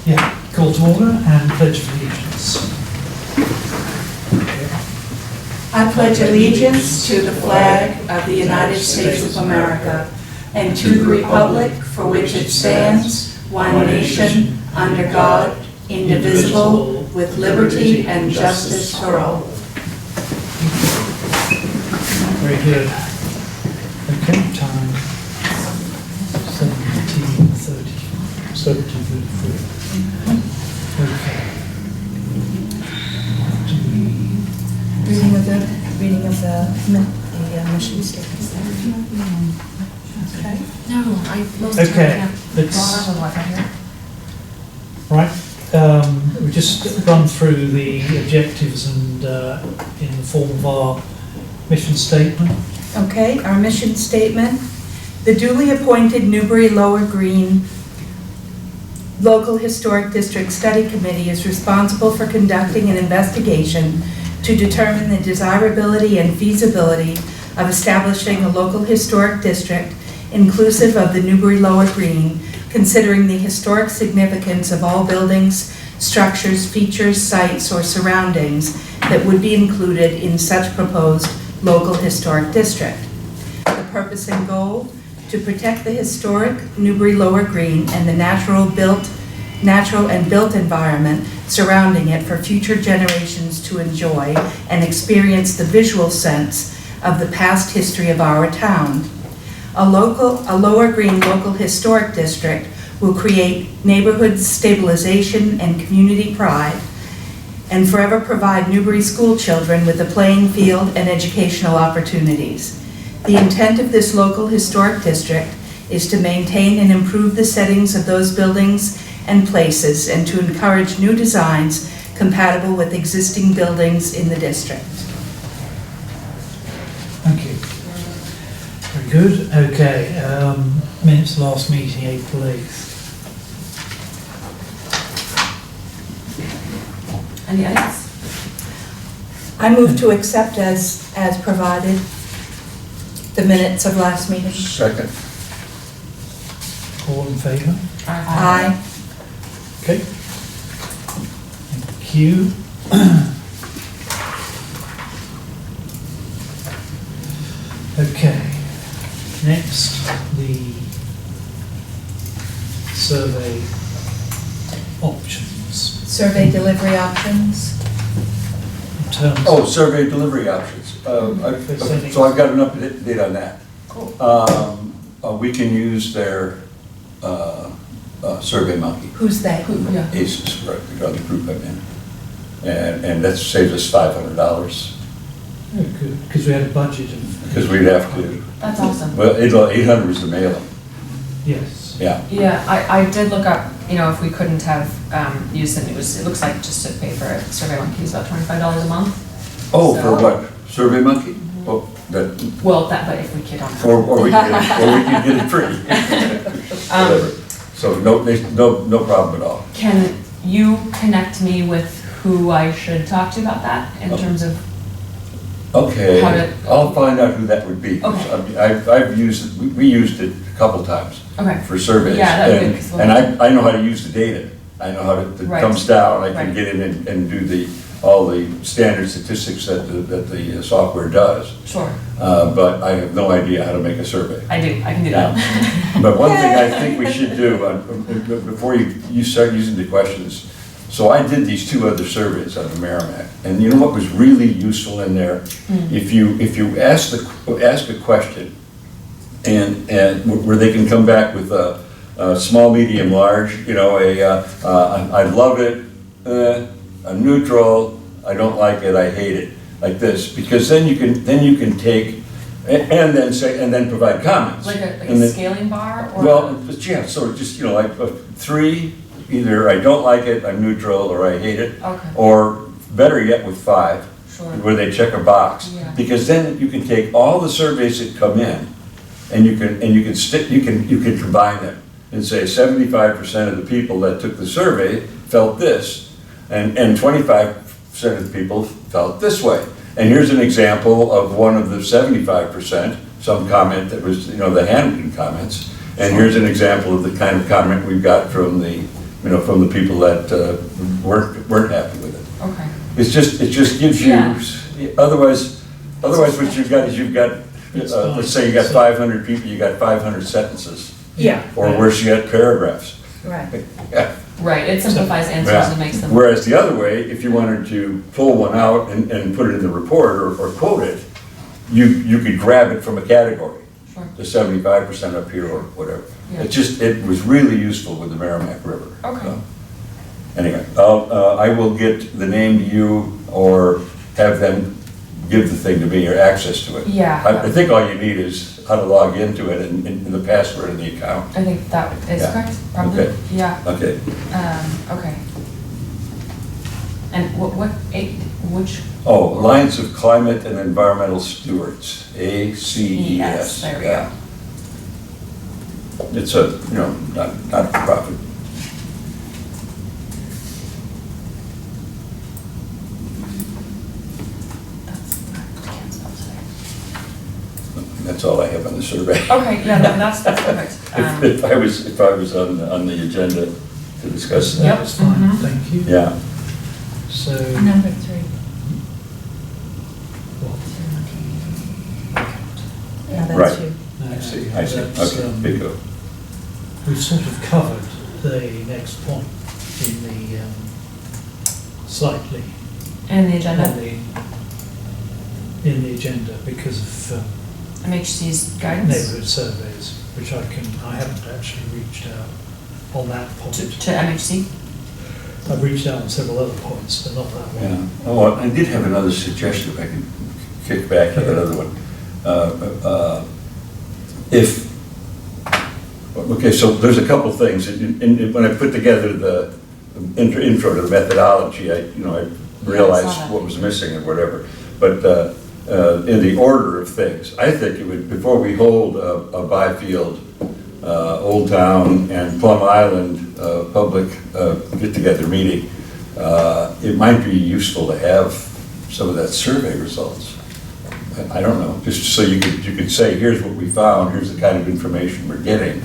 Yeah, call to order and pledge of allegiance. I pledge allegiance to the flag of the United States of America and to the republic for which it stands, one nation, under God, indivisible, with liberty and justice for all. Very good. Okay, time 17:30. 17:33. Okay. Reading of the mission statement. Okay. No, I most of the Okay, time let's- brought up a weapon here. Right, we just run through the objectives and in the form of our mission statement. Okay, our mission statement. The duly appointed Newbury Lower Green Local Historic District Study Committee is responsible for conducting an investigation to determine the desirability and feasibility of establishing a local historic district inclusive of the Newbury Lower Green, considering the historic significance of all buildings, structures, features, sites, or surroundings that would be included in such proposed local historic district. The purpose and goal: to protect the historic Newbury Lower Green and the natural and built environment surrounding it for future generations to enjoy and experience the visual sense of the past history of our town. A Lower Green Local Historic District will create neighborhood stabilization and community pride, and forever provide Newbury school children with a playing field and educational opportunities. The intent of this local historic district is to maintain and improve the settings of those buildings and places, and to encourage new designs compatible with existing buildings in the district. Thank you. Very good. Okay, minutes of last meeting, April 8th. Any edits? I move to accept as provided the minutes of last meeting. Second. All in favour? Aye. Okay. Thank you. Okay, next, the survey options Survey delivery options. in terms Oh, of, survey delivery options. So I've got an update on that. Cool. We can use their Survey Monkey, Who's they? Yeah. ACES, right, the other group I'm in. And that saves us $500, oh, good, because we had a budget of, because we'd have to, That's awesome. well, 800 was the mailing, yes. yeah. Yeah, I did look up, if we couldn't have used it, it looks like just to pay for it, Survey Monkey is about $25 a month. Oh, for So- what? Survey Monkey? Oh, that, Well, but if we could on or we can get it free. Whatever. So no problem at all. Can you connect me with who I should talk to about that in terms of, Okay, How to- I'll find out who that would be. Okay. I mean, I've used it, we used it a couple times okay, for surveys. Yeah, that would be good, 'cause we'll- And I know how to use the data. I know how to, it Right. comes down, I can Right. get in and do all the standard statistics that the software does. sure, But I have no idea how to make a survey. I can do that. But one thing I think we should do, before you start using the questions, so I did these 2 other surveys on the Merrimack, and you know what was really useful in there? If you ask a question, and where they can come back with a small, medium, large, I love it, a neutral, I don't like it, I hate it, like this, because then you can take, and then provide comments. Like And a then- scaling bar or? Well, yeah, so just, like 3, either I don't like it, I'm neutral, or I hate it. Okay. Or better yet with 5, Sure. where they check a box. Yeah. Because then you can take all the surveys that come in, and you can combine them and say 75% of the people that took the survey felt this, and 25% of the people felt this way. And here's an example of one of the 75%, some comment that was, the handwritten comments. And here's an example of the kind of comment we've got from the from the people that weren't happy with it. Okay. It just gives you, Yeah. otherwise what you've got is you've got, let's say you got 500 people, you got 500 sentences, Yeah, or worse, you got paragraphs. right. Yeah. Right, it simplifies answers Yeah. and makes them. Whereas the other way, if you wanted to pull one out and put it in the report or quote it, you could grab it from a category, Sure. the 75% up here or whatever. Yeah. It was really useful with the Merrimack River. Okay. So, anyway, I will get the name to you or have them give the thing to me or access to it. Yeah. I think all you need is how to log into it and the password and the account. I think that is Yeah. correct, probably, Okay. yeah, Okay. okay. And which? Oh, Alliance of Climate and Environmental Stewards, ACES. Yes, there we go. Yeah. It's a, not for profit. I can't spell today. That's all I have on the survey. Okay, yeah, no, that's perfect. If I was on the agenda to discuss that. Yep. That's fine, Mhm. thank you. Yeah, So, Number 3. what? Yeah, Right. that's you. No, I see, no, I see, that's, okay, bingo. we've sort of covered the next point in the, slightly, And the agenda, in the agenda because of MHC's guidance neighbourhood surveys, which I haven't actually reached out on that point. to MHC. I've reached out on several other points, but not that Yeah. one. Oh, I did have another suggestion, if I can kick back to that other one. Okay, so there's a couple things. When I put together the intro to the methodology, I realized that. what was missing and whatever. But in the order of things, I think it would, before we hold a Byfield, Old Town, and Plum Island public get-together meeting, it might be useful to have some of that survey results. I don't know, just so you could say, here's what we found, here's the kind of information we're getting.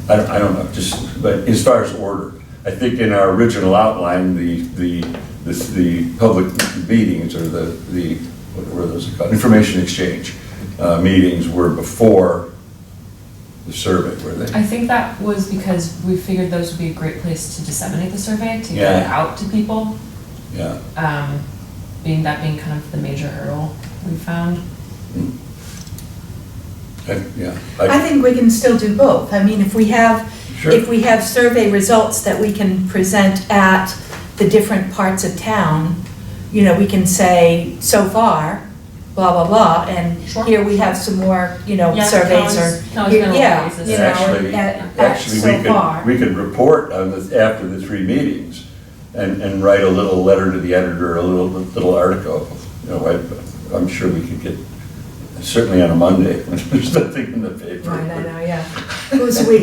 I don't know, but as far as order, I think in our original outline, the public meetings or the what were those called, information exchange meetings were before the survey, were they? I think that was because we figured those would be a great place to disseminate the survey, to get it Yeah. out to people. Yeah. Being kind of the major hurdle we found. Yeah. I think we can still do both. I mean, if we have Sure. survey results that we can present at the different parts of town, we can say, so far, blah, blah, blah, and Sure. here we have some more, Yeah, surveys no, or, it's been a yeah, little you basis. know, at Actually, so far. we could report on after the 3 meetings and write a little letter to the editor, a little article. I'm sure we could get, certainly on a Monday, when there's nothing in the paper. Right, I know, yeah. Who's we?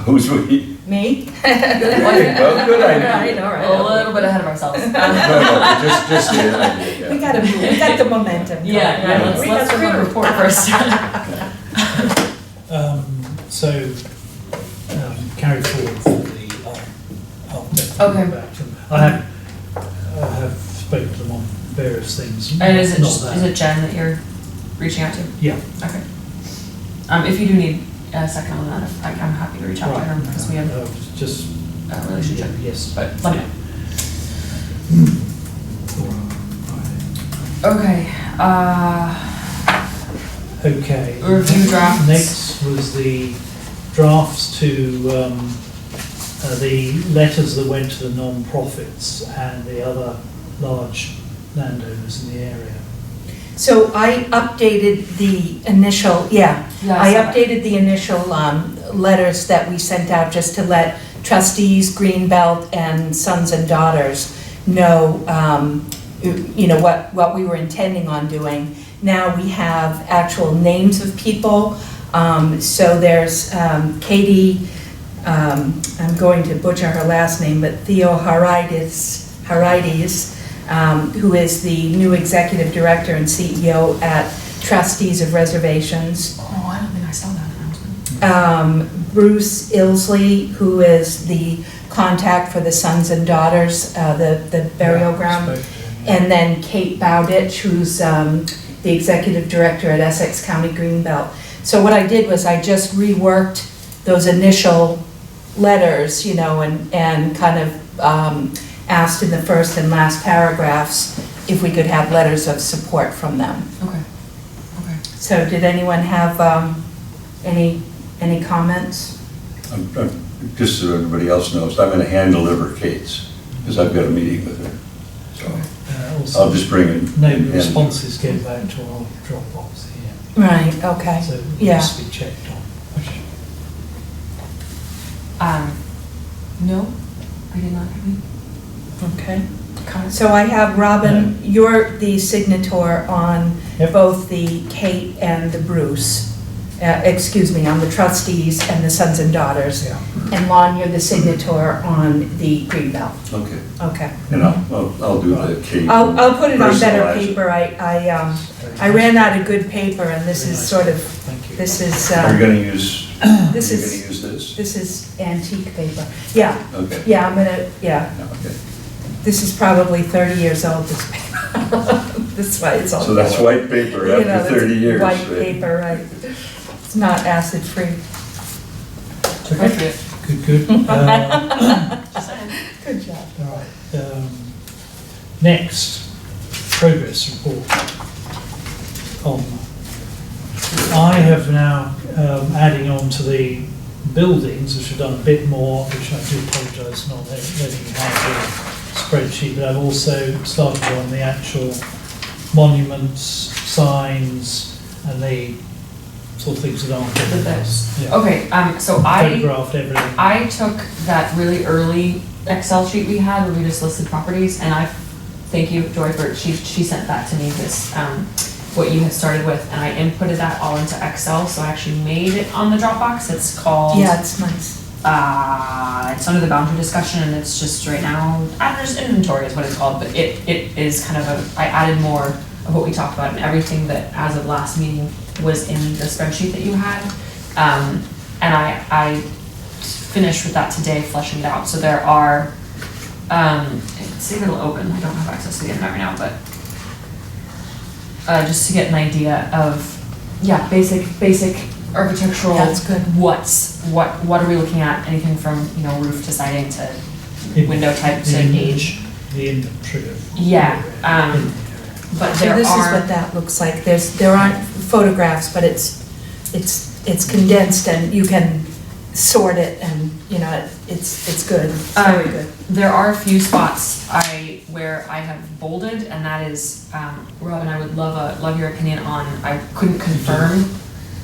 Who's we? Me? Well, good idea. Right, all right. A little bit ahead of ourselves. No, just the idea, We yeah. gotta move, we got the momentum. going. Yeah, We let's got do the through. report first. So, carry forward for the architect. Okay. Back to them. I have spoken to them on various things. And is not that. it Jen that you're reaching out to? Yeah. Okay. If you do need a second on that, I'm happy to reach out to her because we have Just, a relationship. yes. But let me know. All Okay, Okay. Review drafts. Next was the drafts to, the letters that went to the non-profits and the other large landowners in the area. So I updated the initial, Yeah, I I saw that. updated the initial letters that we sent out just to let trustees, Greenbelt, and sons and daughters know, what we were intending on doing. Now we have actual names of people. So there's Katie, I'm going to butcher her last name, but Theo Harides, who is the new executive director and CEO at Trustees of Reservations. Oh, I don't think I saw that announcement. Bruce Ilsley, who is the contact for the sons and daughters, the burial ground. Spoke to him, yeah. And then Kate Bowditch, who's the executive director at Essex County Greenbelt. So what I did was I just reworked those initial letters, you know, and kind of asked in the first and last paragraphs if we could have letters of support from them. Okay, okay. So did anyone have any comments? Just so everybody else knows, I'm gonna hand deliver Kate's, because I've got a meeting with her. So Also, I'll just bring it. no and- responses get back to our Dropbox here, Right, okay. so it Yeah. needs to be checked on. No, I did not have any Okay. comments. So I have Robin, you're the signator on Yep. both the Kate and the Bruce. Excuse me, on the trustees and the sons and daughters. Yeah. And Lon, you're the signator on the Greenbelt. Okay, Okay. and I'll do the Kate. I'll put it on better Personalize it. paper. I ran out of good paper and this is sort of, Thank you. this is, Are you gonna use, this are you gonna is, use this? this is antique paper. Yeah, Okay. yeah, I'm gonna, yeah. Okay, This is probably 30 years old, this paper. This way it's all. so that's white paper You know, after that's 30 years. White right? paper, right. It's not acid-free. Okay, good. Good job. All right. Next, progress report. I have now, adding on to the buildings, which have done a bit more, which I do apologise for not letting you have the spreadsheet, but I've also started on the actual monuments, signs, and the sort of things that aren't The in bits. Yeah. Okay, so I Photographed everything. took that really early Excel sheet we had where we just listed properties, and thank you, Joy, for, she sent that to me, this, what you had started with, and I inputted that all into Excel, so I actually made it on the Dropbox. It's called, Yeah, it's nice. it's under the boundary discussion, and it's just right now, address inventory is what it's called, but it is kind of I added more of what we talked about, and everything that, as of last meeting, was in the spreadsheet that you had. And I finished with that today, fleshing it out. So there are, let's see if it'll open. I don't have access to the internet right now, but just to get an idea of, yeah, basic architectural. Yeah, that's good. What are we looking at? Anything from, you know, roof to siding to window type to age. The inventory of. Yeah, in the but So there this is are. what that looks like. There aren't photographs, but it's condensed and you can sort it and, you know, it's good. It's very good. There are a few spots where I have bolded, and that is, Robin, I would love your opinion on, I couldn't confirm.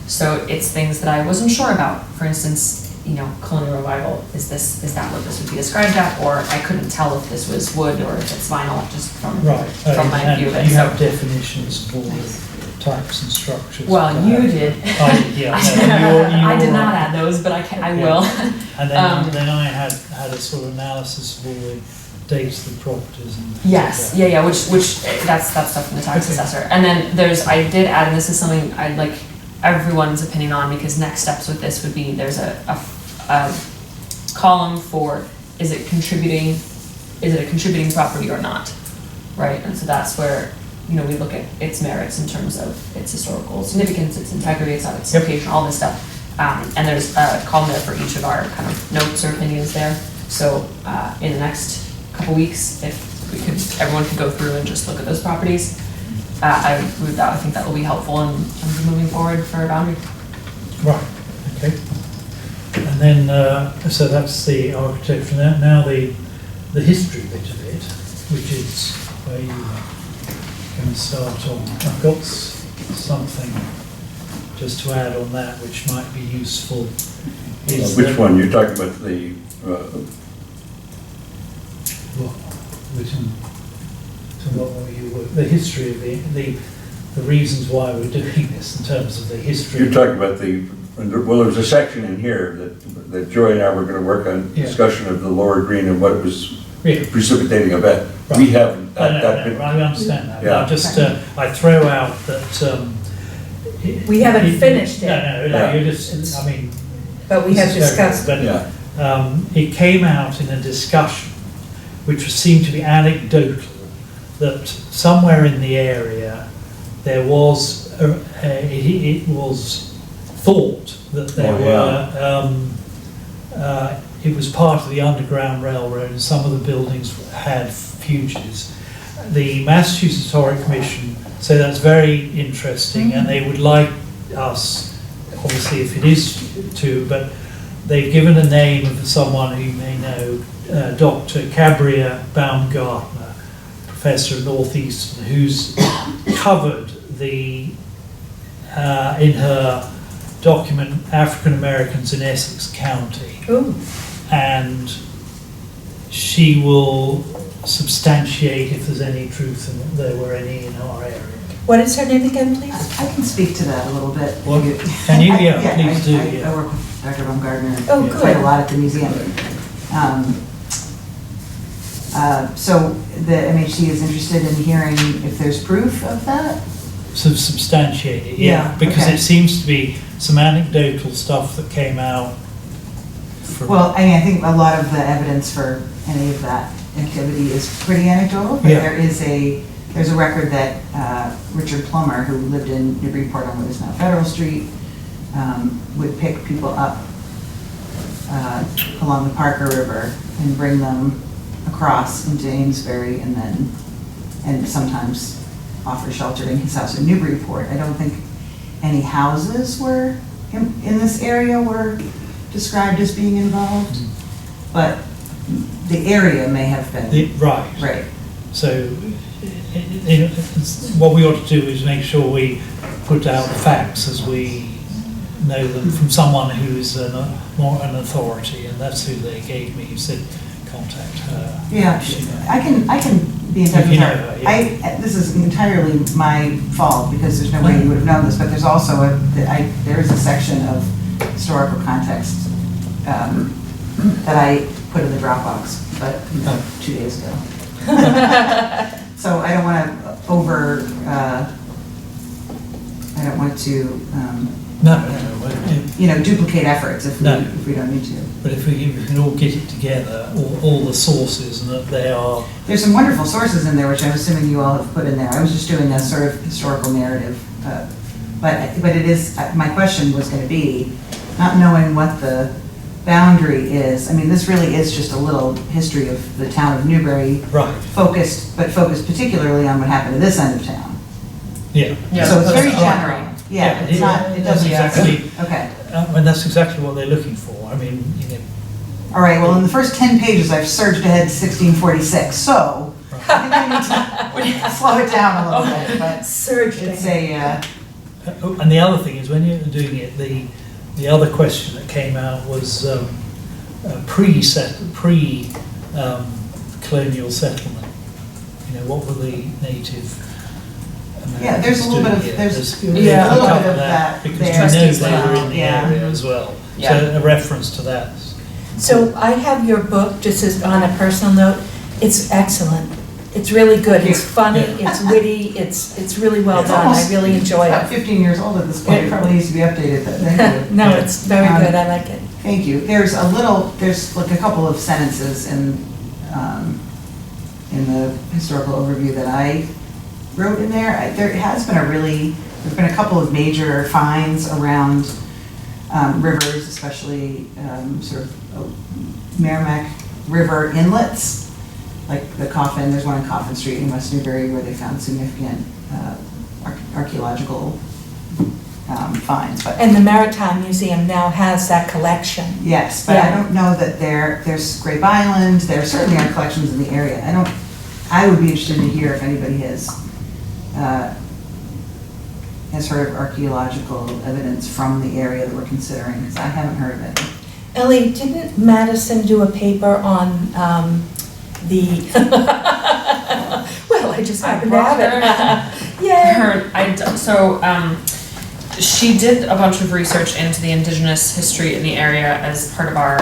So it's things that I wasn't sure about. For instance, you know, colonial revival, is that what this would be described at? Or I couldn't tell if this was wood or if it's vinyl, just from Right. my And view of it. you So- have definitions of all the types and structures. Well, you did. I did, yeah. No, I did you're not right. add those, but I Yeah. will. And Um, then I had a sort of analysis of all the dates of the properties and. things Yes, like that. yeah, which, that's stuff from the tax Okay. assessor. And then I did add, and this is something I'd like everyone's opinion on, because next steps with this would be, there's a column for, is it a contributing property or not, right? And so that's where, you know, we look at its merits in terms of its historical significance, its integrity, its location, all this stuff. And there's a column there for each of our kind of notes or opinions there. So in the next couple weeks, if everyone could go through and just look at those properties, I think that will be helpful in terms of moving forward for a boundary. Right, okay. And then, so that's the architecture. Now the history bit of it, which is where you can start on. I've got something just to add on that, which might be useful. Is Which that- one? You're talking about the, the history of the reasons why we're doing this in terms of the history. you're talking about well, there's a section in here that Joy and I were gonna work on, Yeah. discussion of the Lower Green and what it was Yeah. precipitating event. Right. We haven't, No, that no, been. I understand that, but Yeah. I just, I throw out that, We haven't finished it. No, Yeah. you're just, I mean. But we have this is very discussed, good, Yeah. it came out in a discussion which seemed to be anecdotal, that somewhere in the area there was, it was thought that there were, it was part of the Underground Railroad and some of the buildings had fuges. The Massachusetts Historic Commission say that's very interesting and they would like us, obviously if it is to, but they've given a name of someone who you may know, Dr. Cabria Baumgartner, professor at Northeastern, who's covered the, in her document, African Americans in Essex County. Ooh. And she will substantiate if there's any truth in there were any in our area. What is her name again, please? I can speak to that a little bit. Well, can you? Yeah, please do. I Yeah. work with Dr. Baumgartner Oh, quite a good. lot at the museum. So the MHC is interested in hearing if there's proof of that? So substantiate it, yeah, Yeah, because okay. it seems to be some anecdotal stuff that came out from. Well, I mean, I think a lot of the evidence for any of that activity is pretty anecdotal, but Yeah. there's a record that Richard Plummer, who lived in Newburyport on what is now Federal Street, would pick people up along the Parker River and bring them across into Amesbury and sometimes offer shelter in his house in Newburyport. I don't think any houses were in this area were described as being involved, but the area may have been. Right. Right. So what we ought to do is make sure we put out the facts as we know them from someone who is more an authority, and that's who they gave me. Who said contact her. Yeah, She knows. I can be in touch If with you know her. her, yeah. This is entirely my fault because there's no way you would have known this, but there's also there is a section of historical context that I put in the Dropbox, but 2 days ago. So I don't want to No. duplicate efforts if No. we don't need to. But if we can all get it together, all the sources, and that they are. There's some wonderful sources in there, which I'm assuming you all have put in there. I was just doing a sort of historical narrative. But it is, my question was going to be, not knowing what the boundary is. I mean, this really is just a little history of the town of Newbury, Right. focused particularly on what happened to this end of town. Yeah. Yeah, So it's very that's general. right. Yeah, it's not, it That's doesn't. exactly. Okay. And that's exactly what they're looking for. I mean, All right, well, in the first 10 pages, I've surged ahead to 1646, so I think I need to slow it down a little bit, but Surged it's ahead. And the other thing is, when you're doing it, the other question that came out was pre-colonial settlement. What were the native Americans Yeah, there's a little bit of- doing here? there's- yeah, a little cover bit of that because there. we know Trustees they were law, in the yeah. area as well. Yeah. So a reference to that. So I have your book, just as on a personal note. It's excellent. It's really good. It's funny, Yeah. it's witty, it's really well It's done. I almost- really enjoy About it. 15 years old at this point, it probably needs to be updated, but thank you. No, it's very Um, good. I like it. Thank you. There's like a couple of sentences in the historical overview that I wrote in there. There's been a couple of major finds around rivers, especially sort of Merrimack River inlets, like the Coffin. There's one in Coffin Street in West Newbury where they found significant archaeological finds. But And the Maritime Museum now has that collection. yes, but I Yeah. don't know that there's Grape Island, there certainly are collections in the area. I would be interested to hear if anybody has heard of archaeological evidence from the area that we're considering, because I haven't heard of it. Ellie, didn't Madison do a paper on the, well, I just happened to have it. Yeah. She did a bunch of research into the indigenous history in the area as part of our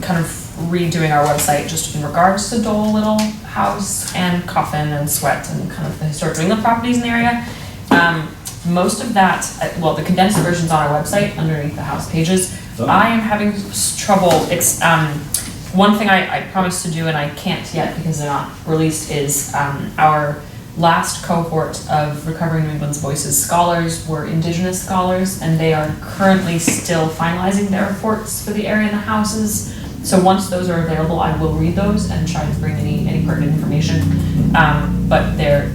kind of redoing our website just in regards to Dole Little House and Coffin and Sweat and kind of the historic New England properties in the area. most of that, well, the condensed version's on our website underneath the house pages. Oh. I am having trouble, one thing I promised to do and I can't yet because they're not released is, our last cohort of Recovering New England's Voices scholars were Indigenous scholars, and they are currently still finalizing their reports for the area and the houses. So once those are available, I will read those and try to bring any pertinent information. But the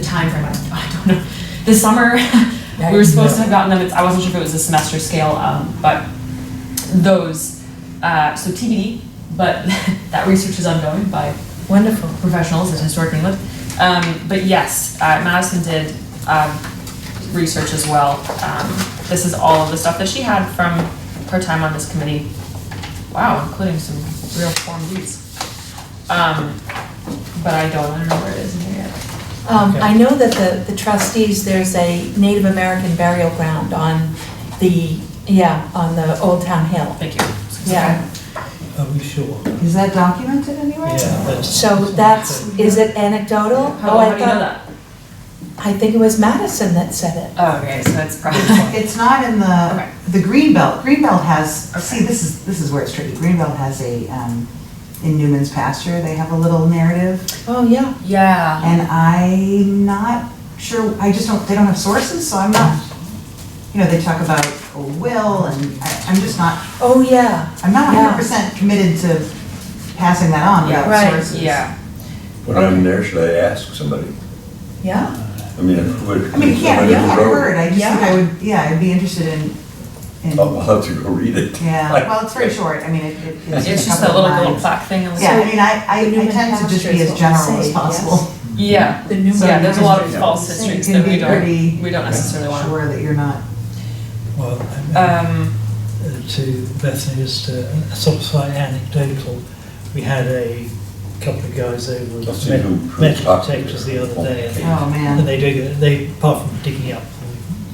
time frame, I don't know. This summer, we were supposed to have gotten them. I wasn't sure if it was a semester scale, but those, so TBD, but that research is ongoing by Wonderful. professionals at Historic New England. But yes, Madison did research as well. This is all of the stuff that she had from her time on this committee. Wow, including some real Form Ds. But I don't know where it is in here yet. Okay. I know that the trustees, there's a Native American burial ground on the Old Town Hill. Thank you. Yeah. Are we sure? Is that documented anywhere? Yeah, that's. So is it anecdotal? How do you know that? I think it was Madison that said it. Oh, okay, so it's probably. It's not in Okay. the Greenbelt. Greenbelt has, Okay. see, this is where it's tricky. Greenbelt has a, in Newman's pasture, they have a little narrative. Oh, yeah. Yeah. And I'm not sure, they don't have sources, so I'm not, they talk about Old Will, and I'm just not, Oh, yeah. I'm not Yeah. 100% committed to passing that on Yeah, without right. sources. Yeah. When I'm there, should I ask somebody? Yeah. I mean, if it would. I mean, you can't hurt, I just think Yeah. I would, I'd be interested in, I'll have to go read it. yeah, well, it's very short, I mean, it's It's a just that couple of little lines. plaque thing. Yeah, I mean, I The Newman tend to just pasture be is as what we general say, as possible. Yeah. The Newman. Yeah, there's a lot of Yeah. false You histories can that be pretty we don't necessarily want to. sure that you're not. Well, to Bethany, just sort of slightly anecdotal, we had a couple of guys over Let's with see who metal talked detectors the other day. Oh, man. And they, apart from digging up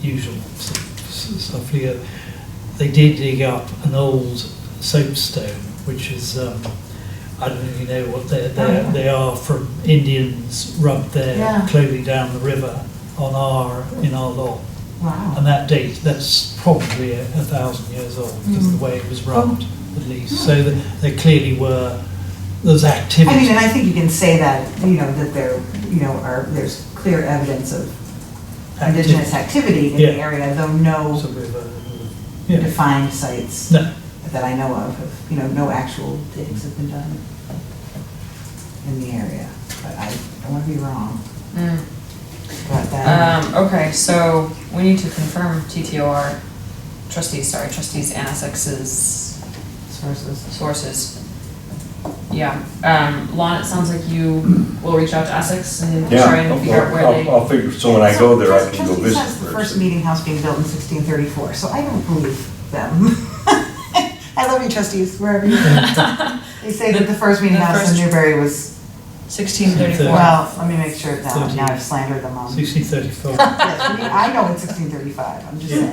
the usual stuff, they did dig up an old soapstone, which is, I don't really know what they are from Indians rubbed their Yeah. clothing down the river in our lot. Wow. And that's probably 1,000 years old because of the way it was rubbed, at least. So there clearly were, those I activities. mean, and I think you can say that, that there, there's clear evidence of indigenous activity in the Yeah. area, though no Sort of, yeah. defined sites No, that I know of, no actual digs have been done in the area. But I don't want to be wrong about that. Okay, so we need to confirm TTOR trustees and Essex's sources. Yeah, Lon, it sounds like you will reach out to Essex and try and figure out where they. I'll figure, so when I go there, I can go Trustee visit says the first first. meeting house being built in 1634, so I don't believe them. I love you trustees, wherever you are. They say that the first meeting The house first- in Newbury was, 1634. well, let me make sure now I've slandered them on. 1634. Yes, I know it's 1635, I'm just saying,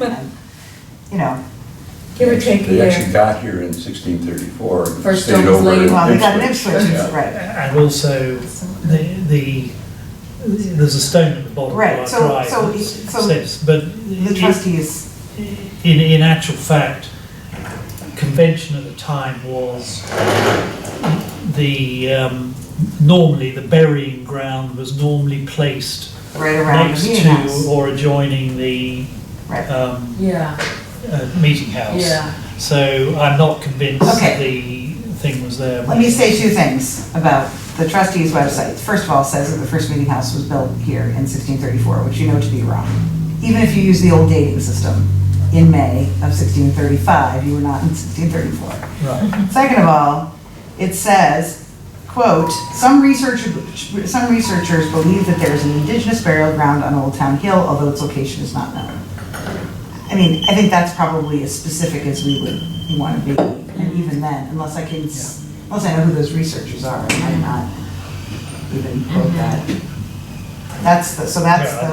Give or take a They actually year. got here in 1634. and First stayed stone was over laid. in well, they got an Ipswich. Ipswich, Yeah. right. And also, there's a stone at the bottom Right, of our drive. so that says- But The trustees, in actual fact, convention at the time was normally the burying ground was normally placed right around the next meeting to house. or adjoining the Right. Yeah, meeting house. yeah. So I'm not convinced Okay. the thing was there. Let me say two things about the trustees' website. First of all, it says that the first meeting house was built here in 1634, which you know to be wrong. Even if you use the old dating system, in May of 1635, you were not in 1634. Right. Second of all, it says, quote, some researchers believe that there is an indigenous burial ground on Old Town Hill, although its location is not known. I mean, I think that's probably as specific as we would want to be. And even then, unless I know who those researchers are, I might not even quote that. That's Yeah, I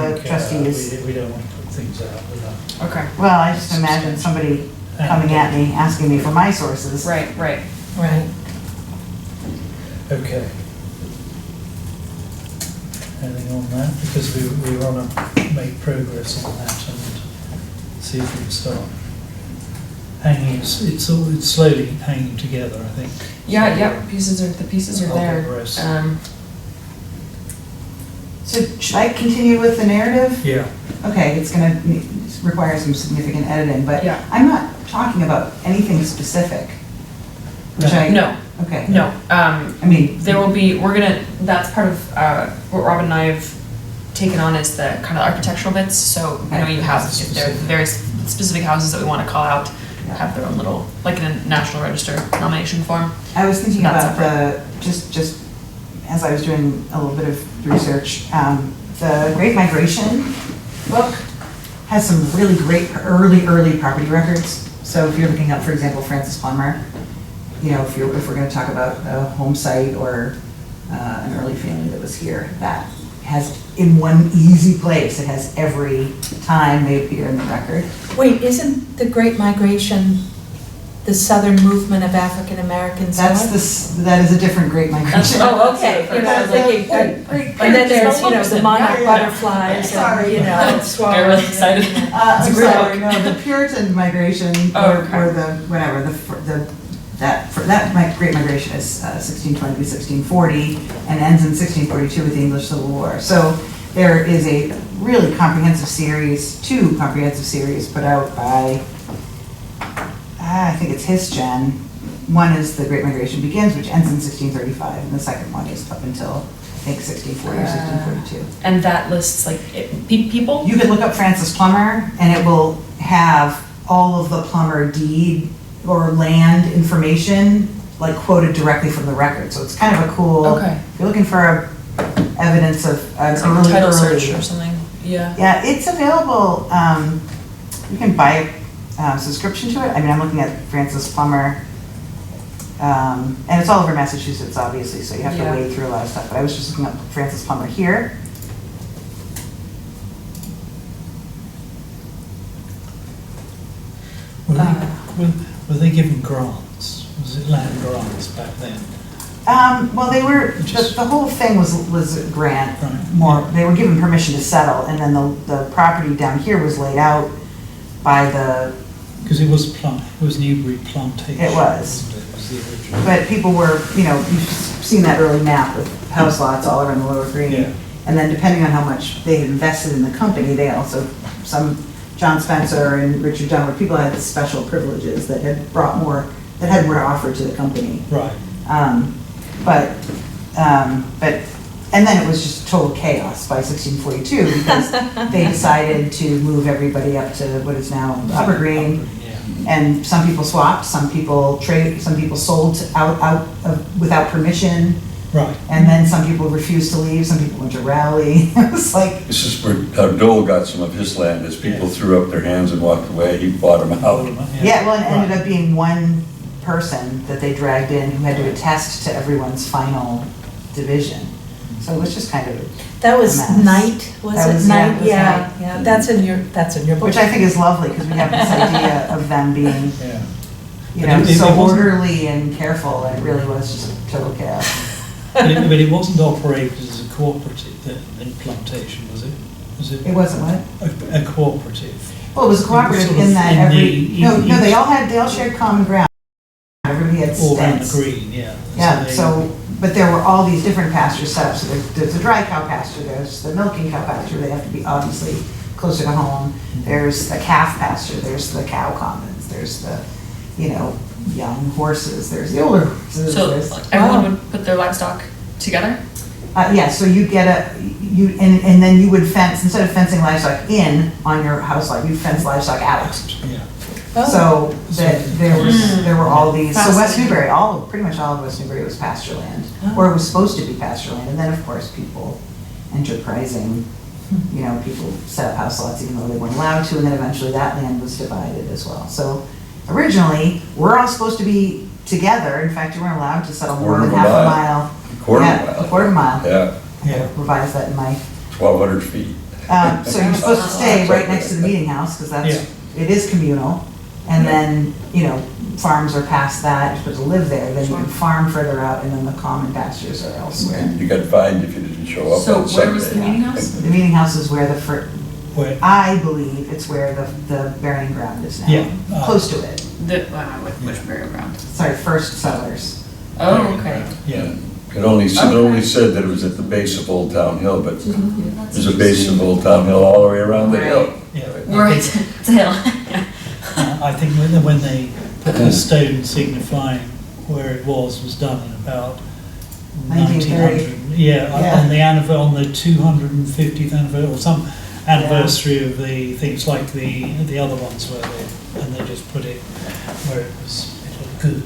the think, trustees. we don't want to put things out without. Okay, Well, I just imagine somebody coming at me, asking me for my sources. right. Right. Okay. anything on that, because we want to make progress on that and see if we can start hanging, it's slowly hanging together, I think. Yeah, yeah, the pieces are I'll there. progress. So should I continue with the narrative? Yeah, Okay, it's gonna require some significant editing, but Yeah. I'm not talking about anything specific. Which I. No, Okay. no, I mean, there will be, that's part of, what Robin and I have taken on is the kind of architectural bits, so, you know, you have, if there are very specific houses that we want to call out, have their own little, like in a National Register nomination form. I was thinking Not about just as I was doing a little bit of research, the Great Migration book has some really great early property records. So if you're looking up, for example, Francis Plummer, you know, if we're gonna talk about a home site or an early family that was here, that has in one easy place, it has every time they appear in the record. Wait, isn't the Great Migration the southern movement of African Americans? That is a different Great Migration. Oh, okay, you know, I was thinking, and then there's, you know, the monarch Yeah. butterflies Sorry. and, you know, swallows. Get really excited. I'm great sorry, no, the Puritan migration, Oh, or okay. the, whatever, Great Migration is 1620 to 1640, and ends in 1642 with the English Civil War. So there is a really comprehensive series, two comprehensive series put out by, I think it's HisGen. One is The Great Migration Begins, which ends in 1635, and the second one is up until, I think, 1640 or 1642. And that lists like people? You could look up Francis Plummer, and it will have all of the Plummer deed or land information, like quoted directly from the record. So it's kind of a cool, Okay. if you're looking for evidence of an It's like a title early. search or something, yeah. Yeah, it's available, you can buy a subscription to it. I mean, I'm looking at Francis Plummer, and it's all over Massachusetts, obviously, so you have to Yeah. wade through a lot of stuff. But I was just looking up Francis Plummer here. were they given grants? Was it land grants back then? Well, they were, Just- the whole thing was a grant, Right. more, they were given permission to settle, and then the property down here was laid out by the, Because it was Newbury Plantation. It was. wasn't it? It was the original. but people were, you know, you've seen that early map with house lots all around the Lower Green. Yeah. And then depending on how much they had invested in the company, they also, John Spencer and Richard Dunwood, people had special privileges that had brought more, that had more to offer to the company. Right. But, and then it was just total chaos by 1642 because they decided to move everybody up to what is now Upper Green. Yeah. And some people swapped, some people sold without permission. Right. And then some people refused to leave, some people went to rally. It was like, This is where Dole got some of his land, as people threw up their hands and walked away, he bought them out. yeah, well, it ended up being one person that they dragged in who had to attest to everyone's final division. So it was just kind of, That was Mess. Knight, was That it was- yeah, it Knight? was Yeah, Knight. yeah, that's in your book. which I think is lovely because we have this idea of them being, Yeah. you know, But it so wasn't- orderly and careful, and it really was just a total chaos. But it wasn't operated as a cooperative then, in Plantation, was it? Was It it wasn't what? a cooperative? Well, it was cooperative sort of in that in every, the- no, they all shared common ground. Everybody had All around the stints. green, yeah. Yeah, they- so, but there were all these different pasture setups. So there's a dry cow pasture, there's the milking cow pasture, they have to be obviously closer to home. There's the calf pasture, there's the cow commons, there's the, you know, young horses, there's the older horses. So there's- everyone would put their livestock together? Yeah, so you get and then you would fence, instead of fencing livestock in on your house lot, you'd fence livestock out. Yeah. Oh. So that there were all these, so West Fascinating. Newbury, pretty much all of West Newbury was pasture land, or it was supposed to be pasture land. And then, of course, people enterprising, you know, people set up house lots even though they weren't allowed to, and then eventually that land was divided as well. So originally, we're all supposed to be together. In fact, you weren't allowed to settle more than Quarter of a half a mile. mile. Quarter of a Yeah, mile. a quarter of a mile. Yeah, I gotta revise that in my 1,200 feet. so you're supposed to stay right next to the meeting house, because it is communal. And then, you know, farms are past that, you're supposed to live there, then you can Sure. farm further out, and then the common pastures are elsewhere. And you got fined if you didn't show up So on where was the Sunday. meeting house? The meeting house is where Where, I believe it's where the burying ground is now. Yeah. Close to it. Which burial ground? Sorry, First Settlers. Oh, okay. yeah, It only Okay. said that it was at the base of Old Town Hill, but That's there's a base of Old Town Hill all the way around the hill. yeah. Right, it's a hill. I think when they put the stone signifying where it was done in about 1930. 1900. Yeah, Yeah. on the 250th anniversary, or some anniversary of the things like the other ones where they just put it where it looked good.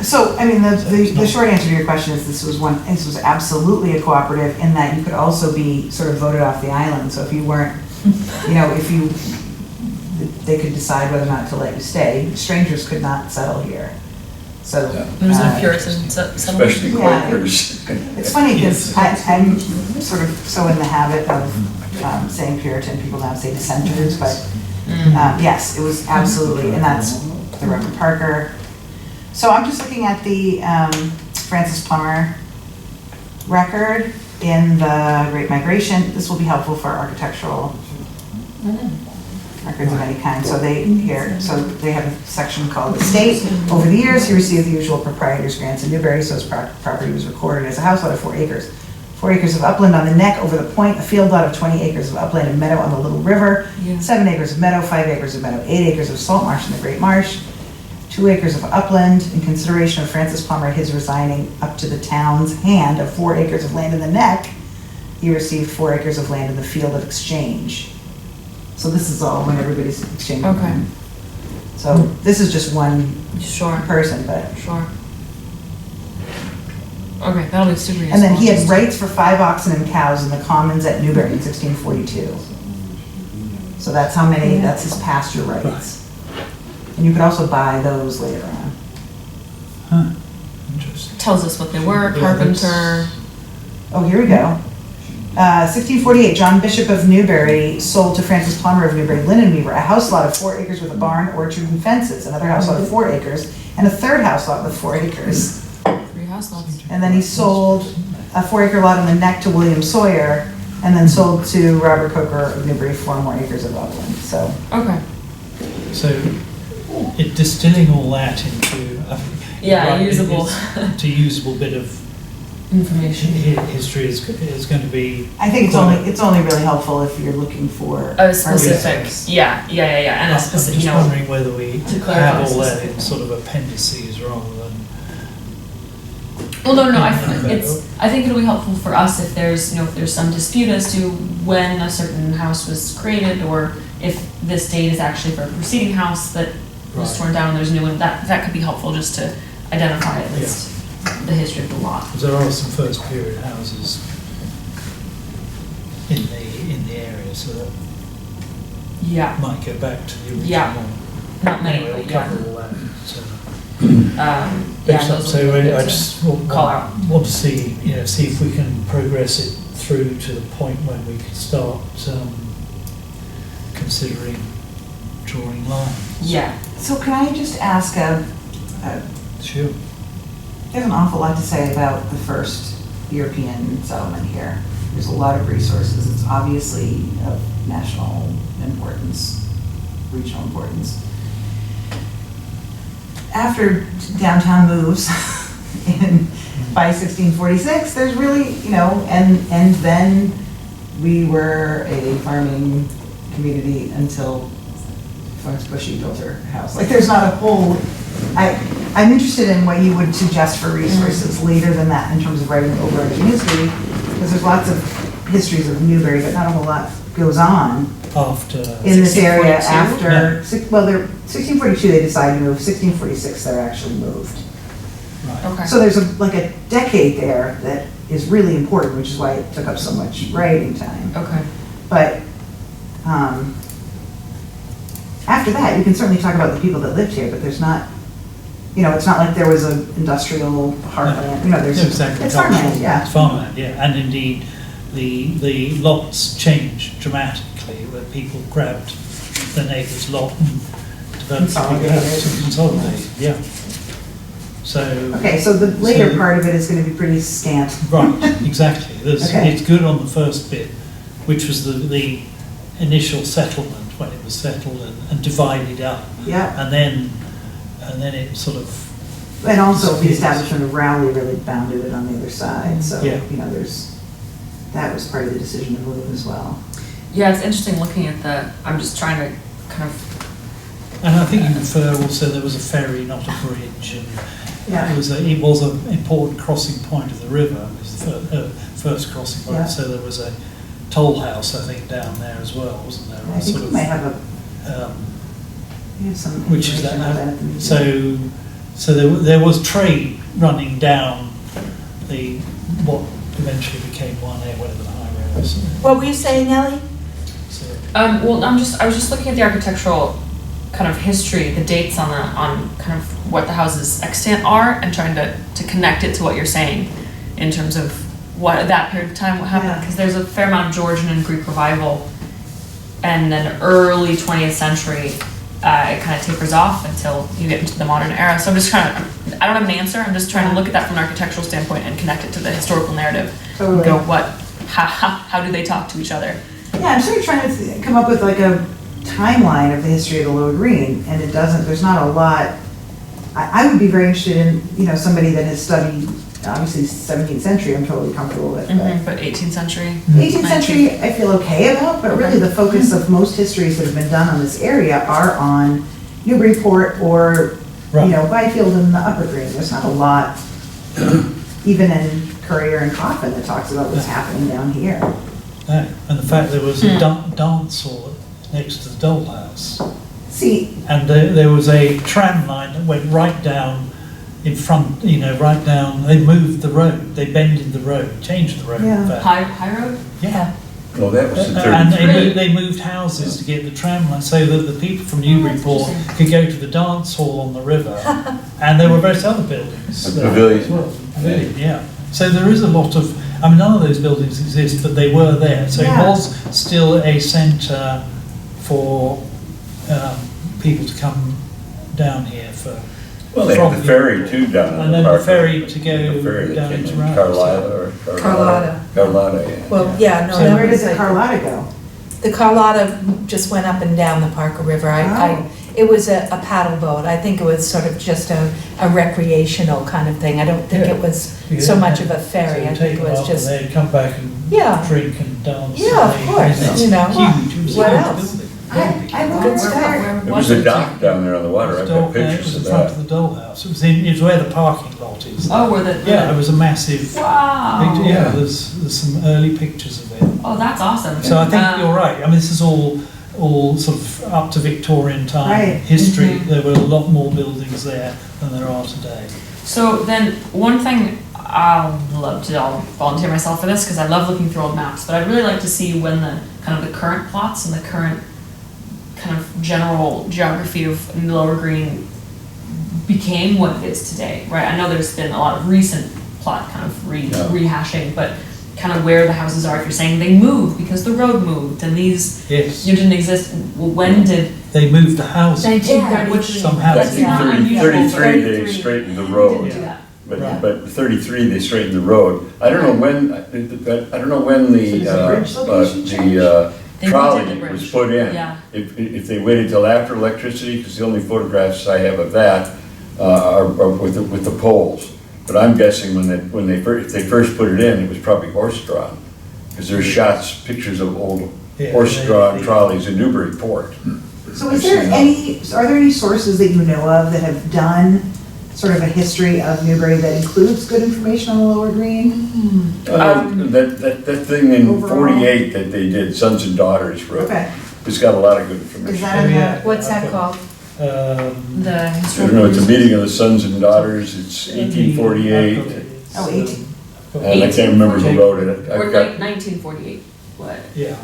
So, I mean, the short answer to your question is this was absolutely a cooperative in that you could also be sort of voted off the island. So if you weren't, you know, they could decide whether or not to let you stay. Strangers could not settle here. So. Yeah. It was uh, a Puritan settlement. Especially Yeah. Quakers. It's funny because I'm sort of so in the habit of saying Puritan, people now say dissenters, but yes, it was absolutely, and that's the Reverend Parker. So I'm just looking at the Francis Plummer record in the Great Migration. This will be helpful for architectural records of any kind. So they have a section called Estate. Over the years, he received the usual proprietor's grants in Newbury, so his property was recorded as a house lot of 4 acres. 4 acres of upland on the neck over the point, a field lot of 20 acres of upland and meadow on the Little River, Yeah. 7 acres of meadow, 5 acres of meadow, 8 acres of salt marsh in the Great Marsh, 2 acres of upland. In consideration of Francis Plummer, his resigning up to the town's hand of 4 acres of land in the neck, he received 4 acres of land in the field of exchange. So this is all when everybody's exchanging. Okay. So this is just one Sure, person, but, sure. Okay, that'll be super useful. and then he had rights for 5 oxen and cows in the commons at Newbury in 1642. So that's how many, that's his pasture rights. And you could also buy those later on. Huh, interesting. Tells us what they were, Yeah, carpenter. Oh, here we go. 1648, John Bishop of Newbury sold to Francis Plummer of Newbury linen weaver a house lot of 4 acres with a barn, orchard, and fences, another house lot of 4 acres, and a third house lot with 4 acres. 3 house lots. And then he sold a 4 acre lot on the neck to William Sawyer, and then sold to Robert Coker of Newbury 4 more acres of upland, so. Okay. So, it distilling all that into Yeah, usable. to usable bit of Information. history is going to be. I think it's only really helpful if you're looking for. A specific, resource. yeah, and a I'm specific, just you know. wondering whether we to clarify have all that specific. in sort of appendices rather than. Well, no, I Okay. think it'll be helpful for us if there's, you know, if there's some dispute as to when a certain house was created, or if this date is actually for a preceding house that was Right. torn down, and there's a new one, that could be helpful just to identify at least the history of the lot. Because there are some first period houses in the area, so that Yeah, might go back to the original. Yeah. not many, Anyway, but we'll yeah. cover all that. So. Yeah, Excellent. those So would be I good just to call out. want to see if we can progress it through to the point when we can start considering drawing lines. Yeah, So can I just ask Sure. there's an awful lot to say about the first European settlement here. There's a lot of resources. It's obviously of national importance, regional importance. After downtown moves by 1646, there's really, and then we were a farming community until Florence Bushy built her house. Like, there's not a whole, I'm interested in what you would suggest for resources later than that in terms of writing overarching history, because there's lots of histories of Newbury, but not a whole lot goes on After. in this area 1642? after, well, 1642 they decided to move, 1646 they're actually moved. Right. okay. So there's a decade there that is really important, which is why it took up so much writing time. Okay. But after that, you can certainly talk about the people that lived here, but there's not, it's not like there was an industrial heartland, there's, Exactly. it's farmland, yeah. It's farmland, yeah, and indeed, the lots changed dramatically, where people grabbed the neighbour's lot and that's Consolidated. consolidated, yeah. So. Okay, so the later So- part of it is gonna be pretty scant. Right, exactly. Okay. It's good on the first bit, which was the initial settlement, when it was settled and divided up. Yeah, And then it sort of, and also the establishment of Rowley really bounded it on the other side, so, Yeah. you know, that was part of the decision to move as well. Yeah, it's interesting looking at I'm just trying to kind of, and I think you refer also, there was a ferry, not a bridge, and Yeah. it was an important crossing point of the river. It was the first crossing Yeah. point, so there was a toll house, I think, down there as well, wasn't there? I think Sort we of, might have some which is information about that at the that, museum. so there was trade running down what eventually became 1A, whatever the highway was. What were you saying, Ellie? So, well, I was just looking at the architectural kind of history, the dates on kind of what the houses extant are, and trying to connect it to what you're saying in terms of what that period of time, what happened, Yeah. because there's a fair amount of Georgian and Greek revival, and then early 20th century, it kind of tapers off until you get into the modern era. So I'm just trying to, I don't have an answer, I'm just trying to look at that from an architectural standpoint and connect it to the historical narrative. Totally. And go, how do they talk to each other? Yeah, I'm sort of trying to come up with like a timeline of the history of the Lower Green, and it doesn't, there's not a lot. I would be very interested in, you know, somebody that has studied, obviously 17th century, I'm totally comfortable with, but But 18th century? 18th century, I feel okay about, but really the focus of most histories that have been done on this area are on Newburyport or, you Right. know, Byfield and the Upper Green. There's not a lot, even in Courier and Coffin, that talks about what's happening down here. no. And the fact there was a dance hall next to the doll house. See, And there was a tram line that went right down in front, you know, right down, they moved the road, they bended the road, changed the road. in Yeah. fact. High road? Yeah. No, that was the And 33. they moved houses to get the tram line, so that the people from Newburyport could go to the dance hall on the river. And there were various other buildings. A there pavilion. as well. Pavilion, yeah. So there is a lot of, I mean, none of those buildings exist, but they were there. So it Yeah. was still a centre for people to come down here for. Well, they had the from- ferry too down on And the then the park. ferry to go The ferry that down came to in Raleigh. Carlisle or Carlotta. Carlotta, yeah. Well, yeah, no, So that where was does the like, Carlotta go? the Carlotta just went up and down the Parker River. Oh. It was a paddle boat. I think it was sort of just a recreational kind of thing. I don't think Yeah. it was Yeah. so much of a So ferry. I they'd think take it them was off and just, they'd come back and Yeah. drink and dance. Yeah, of and they- course, and it's you know. Huge. It was a What huge else? building. I wondered where. There was a dock down there on the water, I've got It pictures was of in front that. of the dollhouse. It was where the parking lot is. Oh, where the. Yeah, it was a massive, Wow. yeah, there's some early pictures of it. Oh, that's awesome. So I think Um, you're right. I mean, this is all sort of up to Victorian time Right. history. Mhm. There were a lot more buildings there than there are today. So then, one thing I'll volunteer myself for this because I love looking through old maps, but I'd really like to see when the kind of the current plots and the current kind of general geography of Lower Green became what it is today, right? I know there's been a lot of recent plot kind of Yeah. rehashing, but kind of where the houses are. If you're saying they moved because the road moved and these Yes, you didn't exist, well, when did? they moved the house. 1933. Somehow. That's not 1933, unusual. 33, they straightened the road. Didn't do that. Yeah. But 33, they straightened the road. I don't know when, I don't know when So does the bridge location change? the They redid trolley the bridge. was put in. Yeah. If they waited till after electricity, because the only photographs I have of that are with the poles. But I'm guessing if they first put it in, it was probably horse-drawn. Because there's pictures of old Yeah, horse-drawn they- trolleys in Newburyport. So are there any sources that you know of that have done sort of a history of Newbury that includes good information on the Lower Green? That thing in Overall. 48 that they did, Sons and Daughters wrote, Okay, it's got a lot of good is information. that in Yeah. the, What's that called? The I historical. don't know, it's a meeting of the Sons and Daughters, it's 1848, oh, 18. and I can't remember who wrote it. Or I've got, 1948, what? Yeah.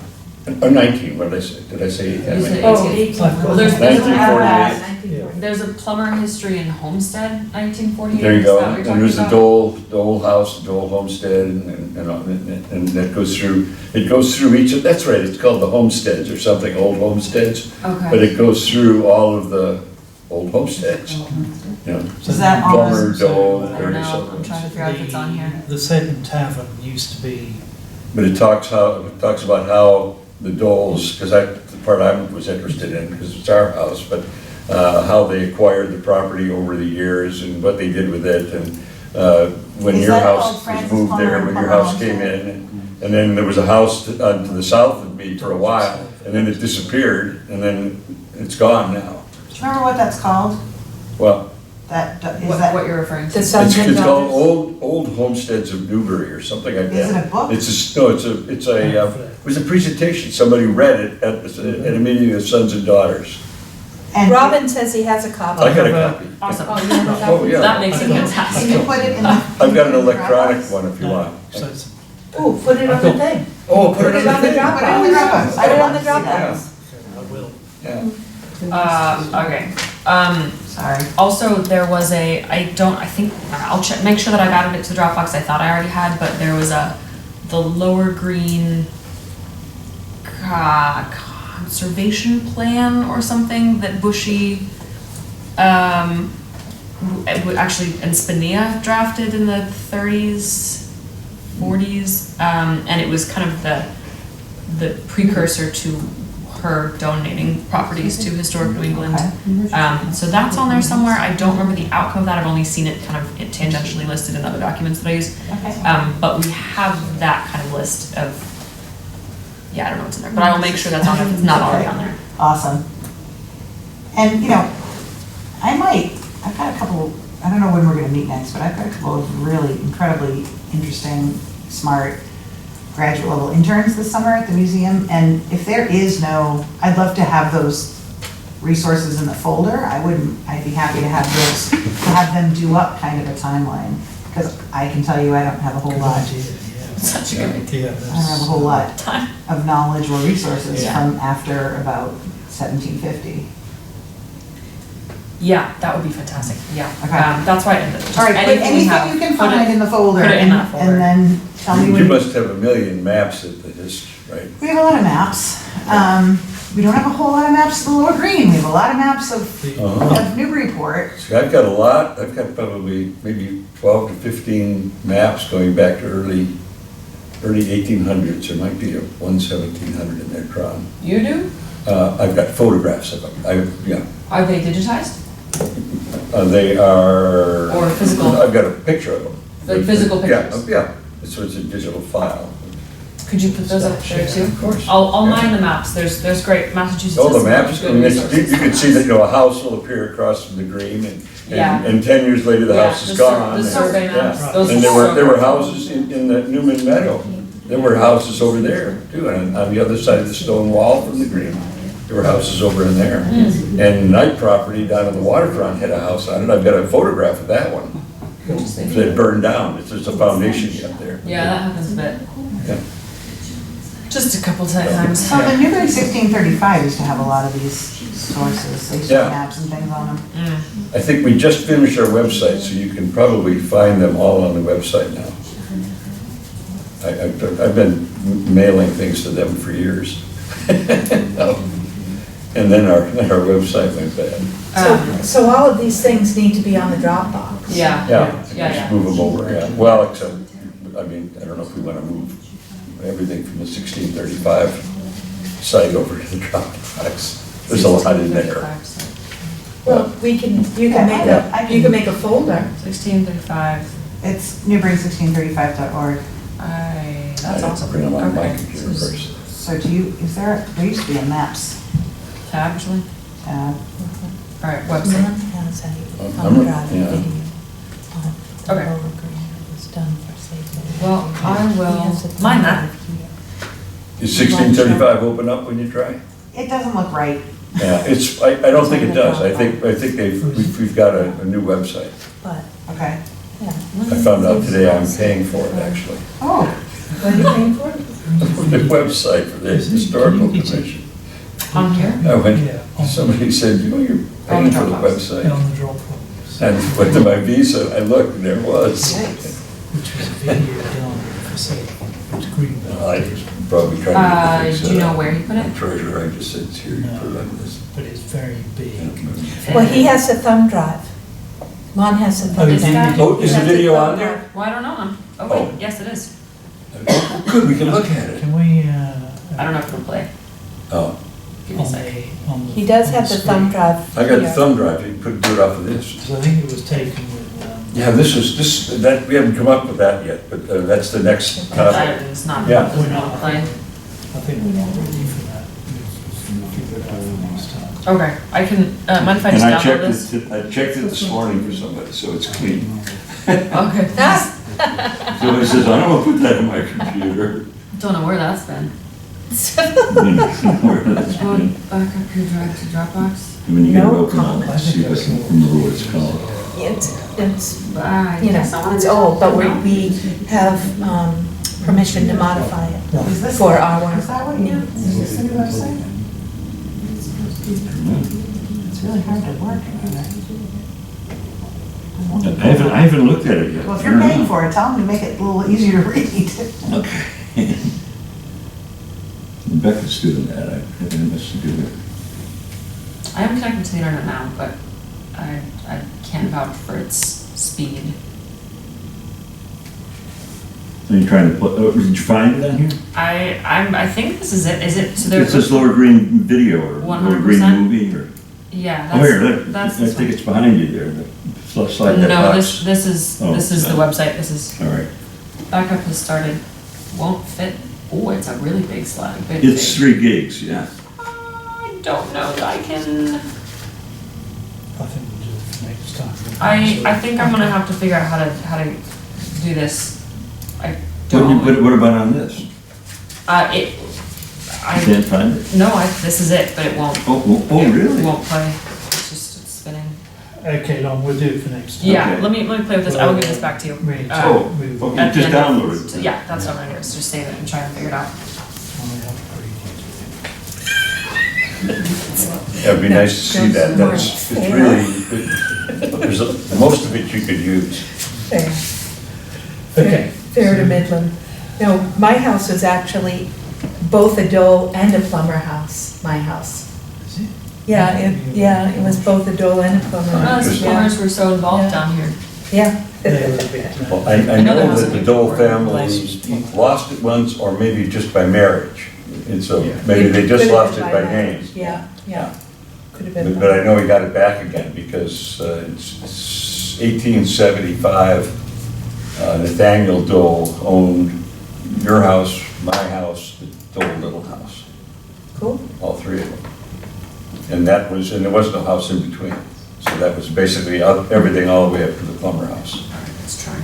19, what did I say? Did I say? You said Oh, 18. 18. Well, there's a 1948. there's a plumber history in Homestead, 1948. There you Is go, that what you're and there's the talking Dole house, the Dole homestead, and that goes through, it goes through each of, that's right, it's called the homesteads or something, old homesteads. about? But Okay. it goes through all of the old homesteads, you know. Is that on Bulmer, us? Dole, I don't Dirty know, I'm Sutherland. trying to figure out if it's on here. The Sabin Tavern used to be, But it talks about how the Doles, because the part I was interested in, because it's our house, but how they acquired the property over the years and what they did with it, and when Is your that house called was Francis moved Plummer there, and when your Plummer house came Homestead? in, and then there was a house to the south of me for a while, and then it disappeared, and then it's gone now. Do you remember what that's called? Well, Is What that, you're referring to? The Sons and it's called Daughters. Old Homesteads of Newbury or something like that. Is it a book? It was a presentation, somebody read it at a meeting of Sons and Daughters. and Robin says he has a copy. I got a copy. Awesome. Oh, yeah. That makes it can you fantastic. put it in the? I've got an electronic one if you want. so it's, Ooh, put it on the thing. Oh, Put it on the Dropbox. Put it on the Dropbox. Put it on the I'd love to Dropbox. I will. Yeah. Okay. Sorry. Also, there was I'll check, make sure that I've added it to the Dropbox. I thought I already had, but there was the Lower Green conservation plan or something that Bushy, actually, and Spinia drafted in the 30s, 40s, and it was kind of the precursor to her donating properties to Historic New England. So that's on there somewhere. I don't remember the outcome of that. I've only seen it kind of tangentially listed in other documents that I use. Okay. But we have that kind of list of, I don't know what's in there, but I will make sure that's on there if it's not already on there. Awesome. And, I've got a couple, I don't know when we're gonna meet next, but I've got a couple of really incredibly interesting, smart graduate level interns this summer at the museum. And if there is I'd love to have those resources in the folder. I'd be happy to have those, to have them do up kind of a timeline. Because I can tell you, I don't have a whole Good lot. idea, yeah. Such a good idea. Yeah, I don't have a whole lot Time. of knowledge or resources Yeah. from after about 1750. Yeah, that would be fantastic. Yeah. Okay. That's why. Just All right, put anything we anything have, you can put it- find in the folder put it in and that folder. and then tell me You when. must have a million maps at the history, right? We have a lot of maps. We don't have a whole lot of maps of the Lower Green. We have a lot of maps of Uh-huh. Newburyport. See, I've got a lot, I've got probably maybe 12 to 15 maps going back to early 1800s. There might be a 1700 in there drawn. You do? I've got photographs of them. Are they digitized? They are. Or physical? I've got a picture of them. Like physical pictures? Yeah, so it's a digital file. Could you put those up there too? Of course. I'll Yeah. mine the maps. There's great, Massachusetts. Oh, has the some maps, good I mean, resources. you can see that, a house will appear across from the green Yeah. and 10 years later, the Yeah, house is the sur- gone. the survey Yeah. maps, those And are there were so there were helpful. houses in the Newman Meadow. There were houses over there too, and on the other side of the stone wall from the green, there were houses over in there. And Knight property down on the waterfront had a house on it. I've got a photograph of that one. Interesting. That burned down. It's just a foundation up there. Yeah, that happens a bit. Yeah. Just a couple times. So the Newbury 1635 used to have a lot of these sources. They used to have Yeah. maps and things on them. Mm. I think we just finished our website, so you can probably find them all on the website now. I've been mailing things to them for years. And then our website went bad. So all of these things need to be on the Dropbox. Yeah. Yeah, Yeah, just yeah. move them over, yeah. Well, except, I don't know if we want to move everything from the 1635 site over to the Dropbox. There's a lot in there. Well, you can make a folder. 1635. It's newbury1635.org. That's I awesome. bring them on my Okay. computer first. So there used to be a maps Tab, actually. tab. All right, website. Okay. Well, I will mine that. Is 1635 open up when you try? It doesn't look right. Yeah, I don't think it does. I think we've got a new website. But, Okay. yeah. I found out today I'm paying for it, actually. Oh, What are you paying for? The website for the Historical Commission. On here? I went, Yeah. somebody said, you're paying for the website. On the Dropbox, And went to my Visa, I looked, and there it was. which was a video done for say, it's Greenbelt. I probably trying to get the things Do set you know up. where he put it? Treasurer, I just said, it's here, you put it like this. But it's very big. Well, he has a thumb drive. Lon has a Oh, thumb is drive. he? Oh, is He the has a video thumb on there? drive. Well, I don't know. Oh, Oh. wait, yes, it is. Good, we can look at it. Can we? I don't know if it'll play. Oh, Give me a On sec. on He does on have the screen. thumb drive. I got the here. thumb drive, you could do it off of this. So I think it was taken with, Yeah, that, we haven't come up with that yet, but that's the next topic. It's not, Yeah. doesn't want to play. I think we're not ready for that. We'll figure it out for next time. Okay, I can, mind if I And just I download checked this? it, I checked it this morning for somebody, so it's clean. Okay. Somebody says, I don't want to put that in my computer. Don't know where that's been. Where that's Oh, been. back up your drive to Dropbox. When you get it No open on it, comment. see if I can remember what it's called. It's, I you guess I know, wanna it's do old, but that. we have permission to modify it Is this, for our is that what you, is this the new website? It's really hard to work. I haven't looked at it yet. Well, if you're paying for it, tell them to make it a little easier to read. Okay. Becca's doing that, I haven't missed to do it. I am connected to the internet now, but I can't vouch for its speed. Are you trying to put, oh, did you find it on here? I think this is it. Is it, so there? It says Lower Green Video or Lower Green 100%? Movie or, Yeah, oh, here, look, I that's this think one. it's behind you there, slide that No, box. this is Oh, the no. website. This is, All right, backup has started. Won't fit. Oh, it's a really big slide. Big, it's big. 3 gigs, yeah. I don't know that I can. I think we'll do it for next time. I think I'm gonna have to figure out how to do this. I What, don't. what about on this? You I can't find it? no, this is it, but it won't. Oh, It really? won't play. It's spinning. Okay, Lon, we'll do it for next time. Yeah, Okay. let me play with this. I will give this back to you. We need to Uh, move Oh, on. okay. At the Just end of- download it. so yeah, that's what I'm gonna do. Is just save it and try and figure it out. Yeah, it'd be nice to see that, that's, it's really, there's, most of it you could use. Fair. Okay. Fair to Midland. No, my house was actually both a Dole and a Plummer house, my house. Is it? Yeah, it was both a Dole and a Plummer Oh, house. the plumbers were so involved Yeah. down here. Yeah. They were a bit, Well, I know there know was that a the Dole big family lost it once, or maybe just by marriage. And so Yeah. maybe they just Could have lost it been by marriage. name. Yeah. Could have been. But I know he got it back again because it's 1875, Nathaniel Dole owned your house, my house, the Dole Little House, Cool. all three of them. And that was, and there was no house in between. So that was basically everything all the way up to the Plummer house. All right, let's try.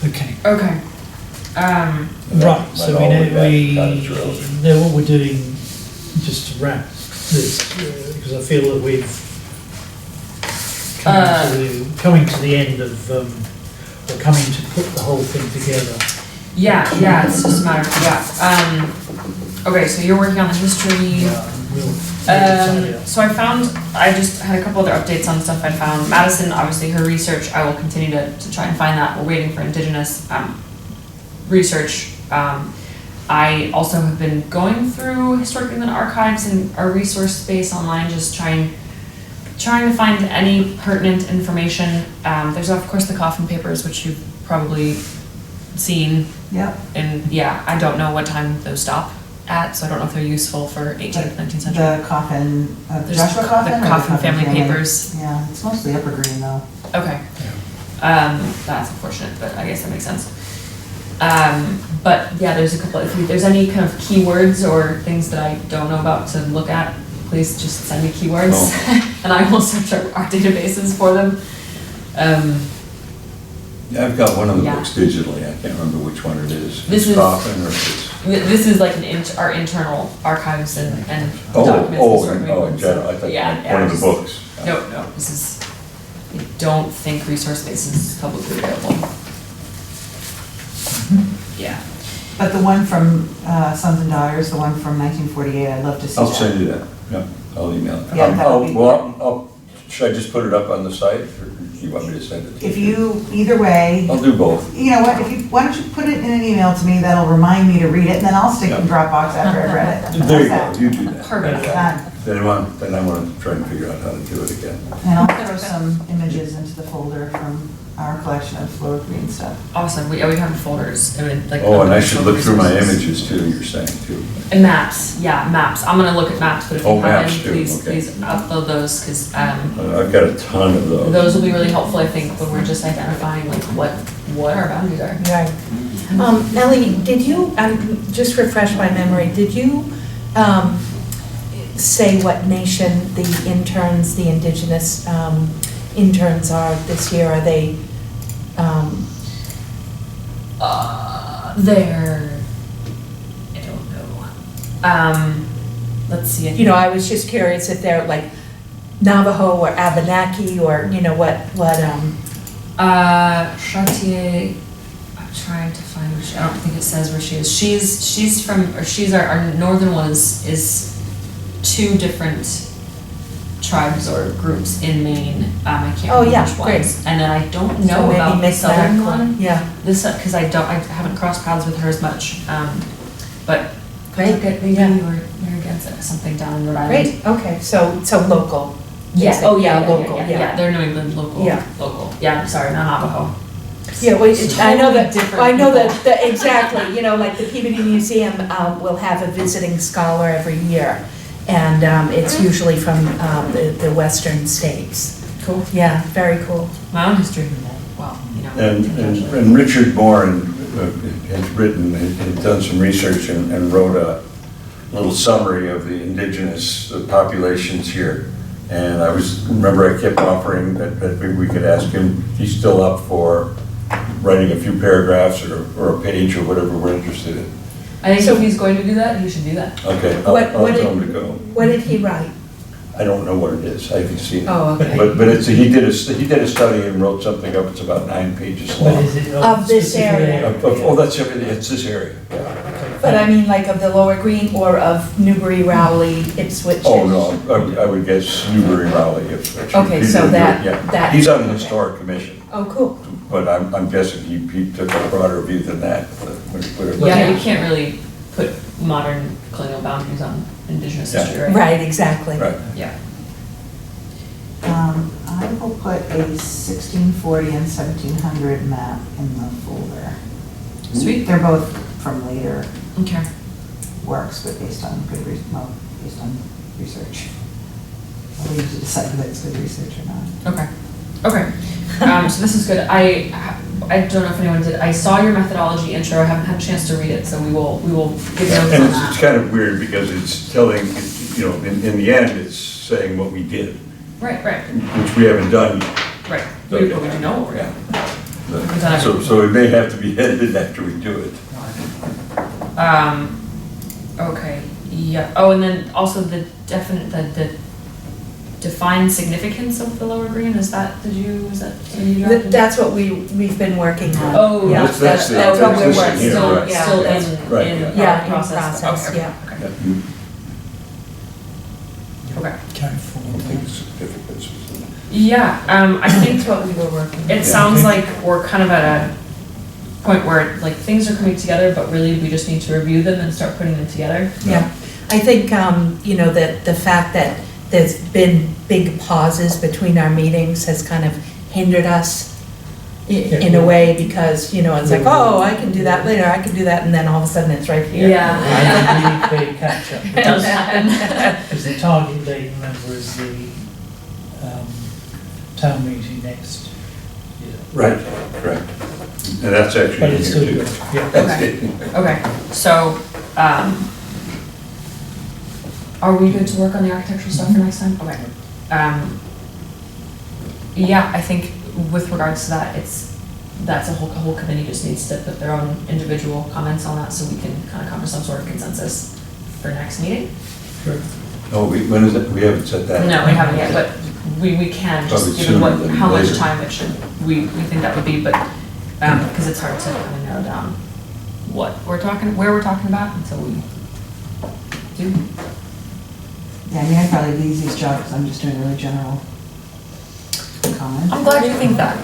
okay. Okay. Right, Went so all we the know, way back, Cottage Road. know what we're doing, just to wrap this, because I feel that we've coming to the end of, or coming to put the whole thing together. Yeah, it's just a matter of, okay, so you're working on the history. We'll So I just had a couple other updates on stuff I found. Madison, obviously her research, I will continue to try and find that. We're waiting for Indigenous research. I also have been going through Historic England archives and our resource space online, just trying to find any pertinent information. There's of course the coffin papers, which you've probably seen. Yep. And yeah, I don't know what time those stop at, so I don't know if they're useful for 18th, 19th century. The coffin, the There's Joshua coffin? the or coffin family papers. Yeah, it's mostly Upper Green though. Okay. That's unfortunate, but I guess that makes sense. But yeah, there's a couple, if there's any kind of keywords or things that I don't know about to look at, please just send me keywords and I will search our databases for them. Yeah, I've got one of the Yeah. books digitally, I can't remember which one it is. This It's is- Coffin or if it's. This is like our internal archives and documents. Oh, historic in documents, general, so, I thought yeah, one of the just- books. No, this is, I don't think resource space is publicly available. Yeah. But the one from Sons and Daughters, the one from 1948, I'd love to see that. I'll send you that, yeah, I'll email it. Yeah, that would be Should I just put it up on the site? Or you want me to send it to you? If you, either way, I'll do both. you know what, why don't you put it in an email to me, that'll remind me to read it, and then I'll stick it in Dropbox after I've read it. There you How's go, you do that. Perfect. that? Then I want to try and figure out how to do it again. And I'll throw some images into the folder from our collection of Lower Green stuff. Awesome, we have folders, I mean, like. Oh, and I should look through my resources. images too, you're saying too. And maps, yeah, maps, I'm gonna look at maps, but if you Oh, have maps any, too, please, okay. please upload those, cause, I've got a ton of those. those will be really helpful, I think, when we're just identifying like what our boundaries are. Right. Ellie, did you, just refresh my memory, did you say what nation the interns, the Indigenous interns are this year? Are they, They're, I don't know. Let's see. you know, I was just curious if they're like Navajo or Abenaki or, you know, what, Chartier, I'm trying to find where she, I don't think it says where she is. She's from, or she's our northern one is two different tribes or groups in Maine. I can't Oh, remember yeah, which great. ones. And then I don't so know maybe about the make southern that one. Yeah, This, because I haven't crossed paths with her as much. But Great, look at maybe yeah. or Narragansett, something down in Rhode Island. great, okay, so local. Yeah, oh yeah, local, yeah, they're New England local, Yeah. local. Yeah, sorry, not Navajo. Yeah, well, It's I know totally that, different I know people. that, exactly, you know, like the Peabody Museum will have a visiting scholar every year. And it's usually from the western states. Cool. Yeah, very cool. My own history of that, well, you know. And Richard Bourne has written, has done some research and wrote a little summary of the indigenous populations here. And remember I kept offering that maybe we could ask him, if he's still up for writing a few paragraphs or a page or whatever we're interested in. I think So- if he's going to do that, he should do that. Okay, What- I'll what tell did- him to go. What did he write? I don't know what it is, I haven't seen it. Oh, okay. But he did a study and wrote something up, it's about 9 pages But long. is it Of this specific area. Oh, that's everything, it's this area. Yeah. But I mean, like of the Lower Green or of Newbury, Rowley, Ipswich? Oh, no, I would guess Newbury, Raleigh, Ipswich. Okay, He so didn't do it, that- yeah. that- He's on the historic commission, Oh, cool. but I'm guessing he took a broader view than that. whatever. Yeah, you can't really put modern colonial boundaries on indigenous Yeah. history, right? Right, exactly. Right. Yeah. I will put a 1640 and 1700 map in the folder. Sweet. They're both from later Okay. works, but based on based on research. I'll leave you to decide whether it's good research or not. Okay. Okay. So this is good. I don't know if anyone did. I saw your methodology intro. I haven't had a chance to read it, so we will give notes And on it's that. kind of weird because it's telling, you know, in the end, it's saying what we did, Right. which we haven't done yet. Right. Okay. We do know what we're Yeah. doing. So it may have to be edited after we do it. Okay, yeah, oh, and then also the defined significance of the Lower Green, is that you drafted? That's what we've been working on. Oh, Yeah, That's that's what that's we're this working here, Still, right. still Yeah. Right, in Yeah, in process. process, Okay, yeah. okay, Yeah. okay. Carry forward. Certificates. Yeah, I think That's what we were working on. it sounds like we're kind of at a point where like things are coming together, but really we just need to review them and start putting them together. Yeah, I think, you know, that the fact that there's been big pauses between our meetings has kind of hindered us in a way, because, you know, it's like, oh, I can do that later, I can do that, and then all of a sudden it's right here. Yeah. I really big catch up. It does happen. Because the target date, remember, is the town meeting next year. Right, correct. And that's actually But in it's here still too. good, yeah. That's Okay. it. Okay, so, are we good to work on the architectural stuff for next time? Okay. Yeah, I think with regards to that, that's a whole committee just needs to put their own individual comments on that, so we can kind of come to some sort of consensus for next meeting. Sure. Oh, when is it? We haven't said that. No, we haven't yet, but we can, just Probably given sooner than how much later. time it should, we think that would be, but, because it's hard to kind of narrow down where we're talking about until we do. Yeah, I mean, I'd probably leave these jobs, I'm just doing really general comment. I'm glad you think that.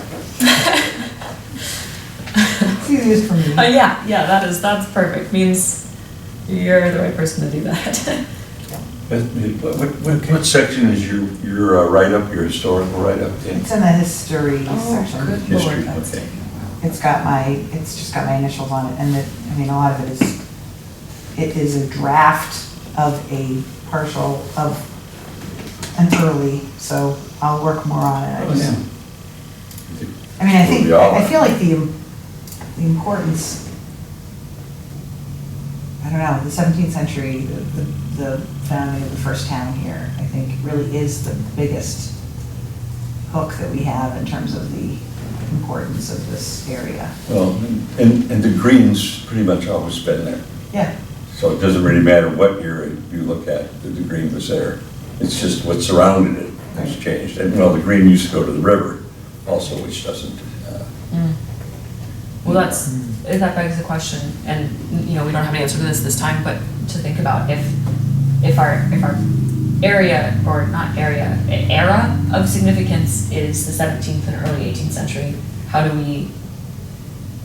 It's easiest for me. Yeah, that's perfect, means you're the right person to do that. What section is your write-up, your historical write-up in? It's in the history Oh, section. good. History, Lord, okay. It's just got my initials on it, and a lot of it is a draft of a partial of an early, so I'll work more on it. Oh, yeah. I feel like the importance, I don't know, the 17th century, the founding of the first town here, I think really is the biggest hook that we have in terms of the importance of this area. Well, and the green's pretty much always been there. Yeah, So it doesn't really matter what era you look at, the green was there. It's just what surrounded it has changed. And, well, the green used to go to the river also, which doesn't. Well, that begs the question, and, you know, we don't have an answer to this time, but to think about if our area, or not area, era of significance is the 17th and early 18th century, how do we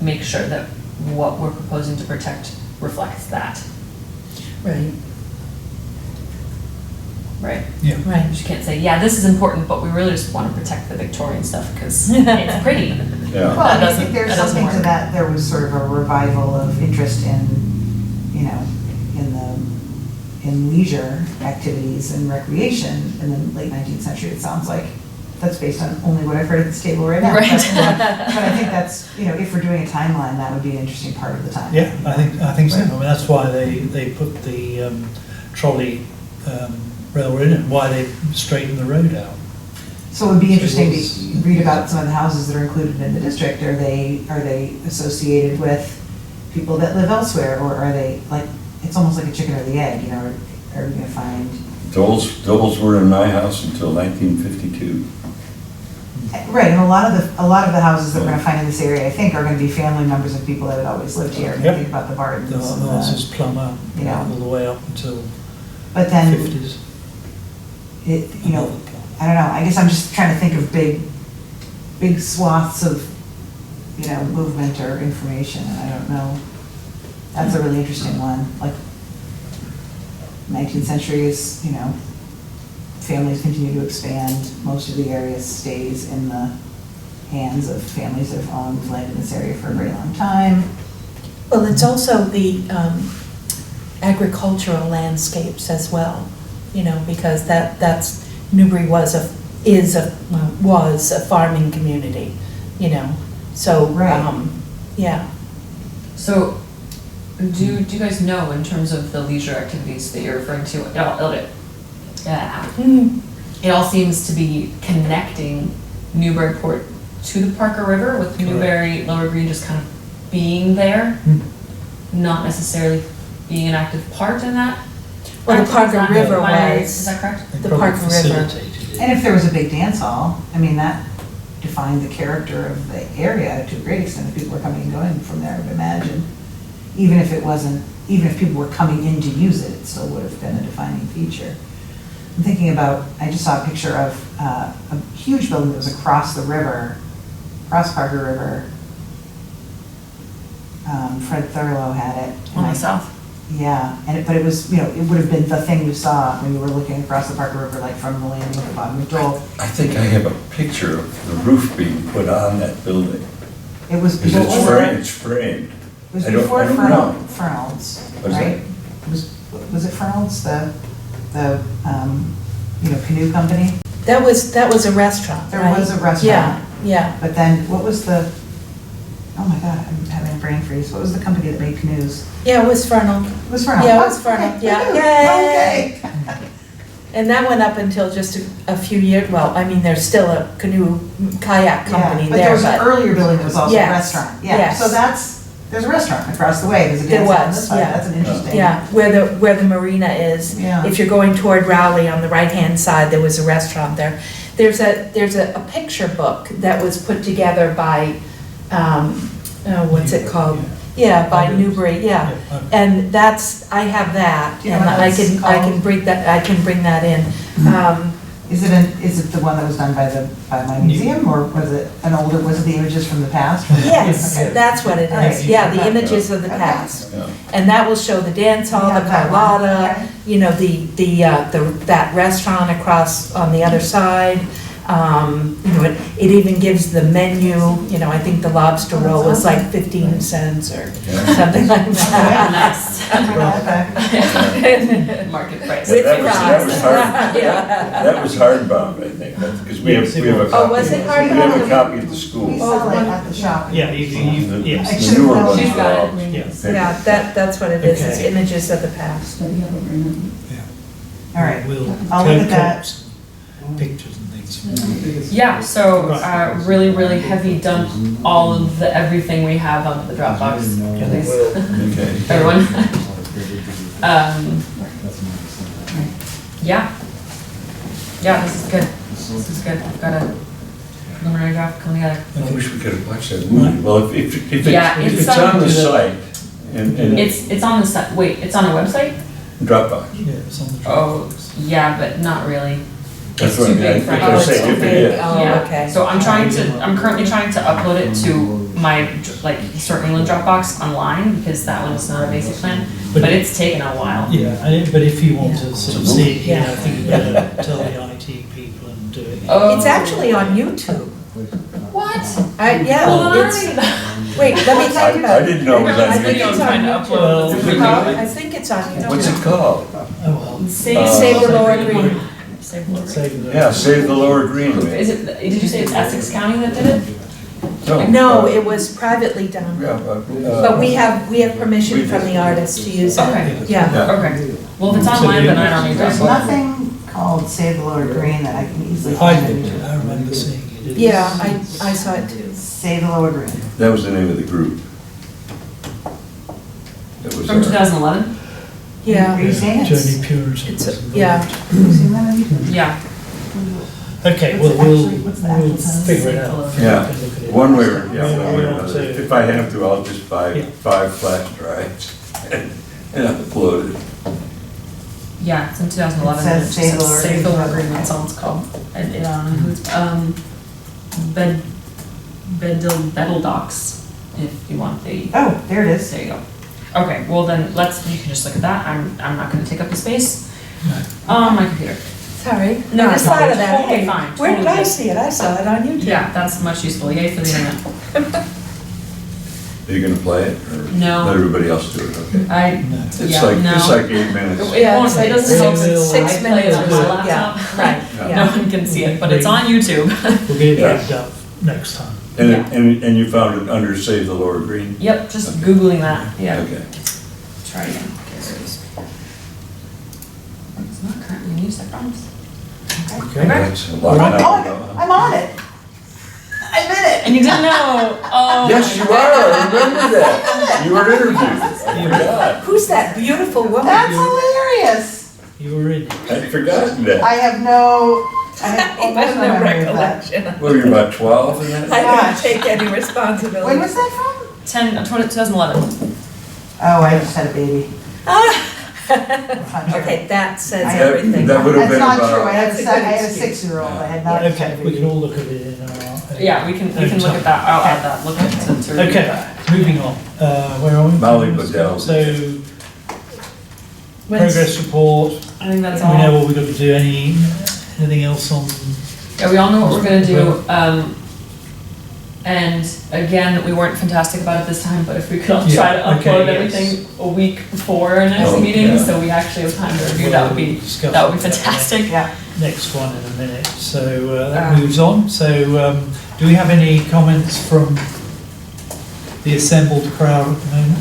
make sure that what we're proposing to protect reflects that, Right, right? Yeah. right. You can't say, yeah, this is important, but we really just want to protect the Victorian stuff because it's pretty. Yeah. well, I That think doesn't- there's that doesn't something to work. that, there was sort of a revival of interest in, you know, in leisure activities and recreation in the late 19th century, it sounds like. That's based on only what I've heard at this table right now. Right. But I think that's, you know, if we're doing a timeline, that would be an interesting part of the time. Yeah, I think so. I mean, that's why they put the trolley railroad in, why they straightened the road out. So it would be interesting It was- to read about some of the houses that are included in the district. Are they associated with people that live elsewhere, or are they, like, it's almost like a chicken or the egg, you know, are we gonna find? Those were in my house until 1952. Right, and a lot of the houses that we're gonna find in this area, I think, are gonna be family members of people that had always lived here. And you Yep. think about the Bardens. The and the- houses plumb up, Yeah. all the way up until But then, 50s. you know, I don't know, I guess I'm just trying to think of big swaths of, you know, movement or information, and I don't know. That's a really interesting one, like, 19th century is, you know, families continue to expand, most of the area stays in the hands of families that have owned land in this area for a very long time. Well, it's also the agricultural landscapes as well, you know, because that's, Newbury was a farming community, you know, so, Right. yeah. So, do you guys know in terms of the leisure activities that you're referring to, it all seems to be connecting Newburyport to the Parker River, with Newbury Lower Green just kind of being there, not necessarily being an active part in that. Well, the Parker River Is was, that correct? They the probably Parker River. facilitated it. And if there was a big dance hall, I mean, that defined the character of the area to a great extent. If people were coming and going from there, I would imagine. Even if people were coming in to use it, it still would have been a defining feature. I'm thinking about, I just saw a picture of a huge building that was across the river, across Parker River. Fred Thurlow had it. On the south. Yeah, but it was, you know, it would have been the thing you saw when you were looking across the Parker River, like from the landing at the bottom of Joel. I think I have a picture of the roof being put on that building. It was, Because what was it? it's framed. It was I don't- before I don't know. Fernald's, Was right? it? Was it Fernald's, the you know, canoe company? That was a restaurant, There right? was a restaurant. Yeah, yeah. But then, what was the, oh my God, I'm having a brain freeze. What was the company that made canoes? Yeah, it was Fernald. It was Fernald. Yeah, it was Oh, Fernald, okay, yeah. canoe. Yay! Okay. And that went up until just a few years, well, I mean, there's still a canoe kayak company Yeah, but there there, was an but earlier building that was also a Yes, restaurant. Yeah, yes. so there's a restaurant across the way. There's a There dance hall on was, this side. yeah. That's an interesting. yeah, where the marina is. Yeah. If you're going toward Rowley on the right-hand side, there was a restaurant there. There's a picture book that was put together by, what's it called? Yeah, by Newbury, yeah. And that's, I have that, Do you know and what I that's can called? bring that in. Is it the one that was done by my museum, or was it the images from the past? Yes, Okay. that's what it All right. is. Yeah, the images of the Okay. past. Yeah. And that will show the dance hall, the We have that one. Carlotta, Okay. you know, that restaurant across on the other side. You know, it even gives the menu, you know, I think the lobster roll was like 15 cents or Yeah. something like that. Nice. Bring that back. Market price. With That was fries. hard, Yeah. that was hardbound, I think, because we have a Oh, copy. was it We have a hardbound? copy at the school. We sell it at the shop. Yeah, yes. I The should've newer known. ones She's are got all it. Yes. paper. Yeah, that's what it is, it's Okay. images of the past. All right. We'll I'll look at that. co-opt pictures and things. Yeah, so really, really heavy dump all of the everything we have onto the Dropbox, please, Okay. everyone. Yeah. Yeah, this is good. This is good. I've got a preliminary draft coming together. I wish we could have watched that movie. Well, if Yeah, it's it's on the on- site, and It's on the site, wait, it's on a website? Dropbox. Yeah, it's on the Oh, Dropbox. yeah, but not really. That's It's what too I mean. big for I Oh, was it's saying, too if it big. is. Oh, Yeah. okay. So I'm currently trying to upload it to my, like, Historic England Dropbox online, because that one is not a basic plan, but it's taken a while. Yeah, but if you want to sort of see it, you know, Yeah. I think you better tell the IT people and do it. Oh. It's actually on YouTube. What? Yeah, Hold on, it's, wait, let me I talk about it. didn't know it was I on think video it's YouTube. on trying to YouTube. upload. Well, I think it's on YouTube. What's it called? Oh, well. Save the Lower Green. Save the Lower Green. Save the. Yeah, Save the Lower Green. Is it, did you say it's Essex County that did it? No, it was privately done. Yeah, But we have permission from the artist to use it. Okay. Yeah. Yeah. Okay. Well, if it's online, then I don't need There's that. nothing called Save the Lower Green that I can easily I find. did, I remember seeing it. It's- Yeah, I saw it too. Save the Lower Green. That was the name of the group. That was From our- 2011? Yeah. Are you saying Journey it's? Puritan. It's, was involved. yeah. Have you seen that on YouTube? Yeah. Okay, well, What's the actual we'll title? figure it out. Yeah, We can look at it. one way or, yeah, Maybe one way or we want another. to- If I have to, I'll just buy Yeah. 5 flash drives and upload it. Yeah, it's in 2011. It says just Save the Lower Save the Green. Lower Green, that's all it's called. And it, Bedell Docs, if you want the, Oh, there it is. there you go. Okay, well then, you can just look at that. I'm not gonna take up the space on my computer. Sorry. No, I just thought of that. totally Hey, fine, where did totally I good. see it? I saw it on YouTube. Yeah, that's much useful. Yay for the internet. Are you gonna play it, or No. let everybody else do it, okay? I, No. It's Yeah, like, no. it's like 8 minutes. it won't, it doesn't help. Really? It's- 6 I play it minutes. on my good. laptop. Right, Yeah. No yeah. one can see it, but it's on YouTube. We'll get it Yeah. wrapped up next time. And, Yeah. and you found it under Save the Lower Green? Yep, just Googling that, yeah. Okay. Try again. Okay, so it's not currently in use, I promise. Okay. That's a lot I'm of on time it. ago. I'm on it. I did it. And you didn't know, oh. Yes, you my are, God. I remember that. You were interviewed. I forgot. Who's that beautiful woman? That's hilarious. You were in. I'd forgotten that. I have no I almost have no no memory of that. recollection. What, you were about 12 in that? I don't Gosh. take any responsibility. When was that from? 2011. Oh, I just had a baby. That's not true. Okay, that says I- everything. That would have That's been not true. I about, had That's a I good had a excuse. 6-year-old. I had not. had a Okay, we baby. can all look at it in our. Yeah, we can look at that, I'll add that, look at it to review Okay, that. moving on. Where are we? Molly Bedell. So, progress report, I think that's we know all. what we've got to do, anything else on? Yeah, we all know what we're gonna do, and again, we weren't fantastic about it this time, but if we could all try to Yeah, okay, upload yes. everything a week before our next Oh, meeting, yeah. so we actually have time to review, that would be Discuss that would be that fantastic. Yeah. Next one in a minute, so that moves on. So do we have any comments from the assembled crowd at the moment?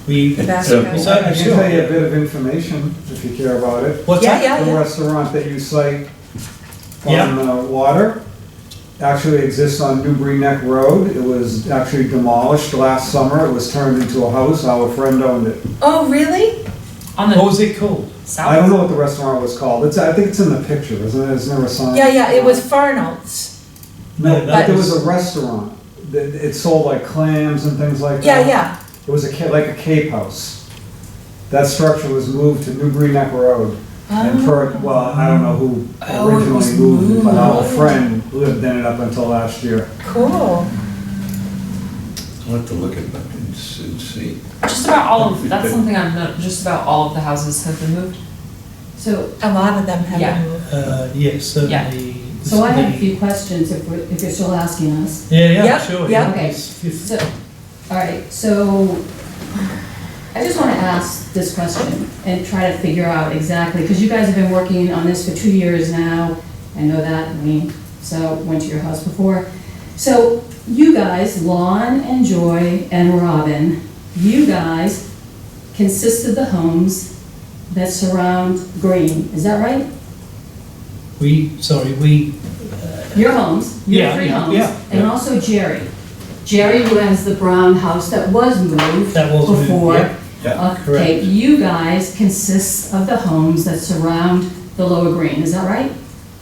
We, That's So- right. So- I can tell you a bit of information, if you care about it. what's Yeah, that? yeah, The yeah. restaurant that you cite Yeah. on the water actually exists on Newbury Neck Road. It was actually demolished last summer. It was turned into a house. Our friend owned it. Oh, really? On What the was it called? south. I don't know what the restaurant was called. I think it's in the picture, isn't it? Is there a sign? Yeah, yeah, it was Farnold's. No, No, but that there was was- a restaurant. It sold like clams and things like Yeah, that. yeah. It was like a Cape House. That structure was moved to Newbury Neck Road. And well, I don't know who Oh, it was originally moved it, but our moved. friend lived in it up until last year. Cool. I'll have to look at that and see. Just about all of, that's something I've noticed, just about all of the houses have been moved. So, A lot of them have Yeah. been moved. Yes, certainly. so I have a few questions if you're still asking us. Yeah, yeah, Yep, sure. yep. Okay. So, all right, so I just want to ask this question and try to figure out exactly, because you guys have been working on this for 2 years now. I know that, went to your house before. So you guys, Lon and Joy and Robin, you guys consist of the homes that surround Green, is that right? We. Your homes, your Yeah, 3 yeah, homes, yeah, and yeah. also Jerry. Jerry, who has the brown house that was moved That was moved, before. yeah. Yeah, Okay, correct. you guys consist of the homes that surround the Lower Green, is that right?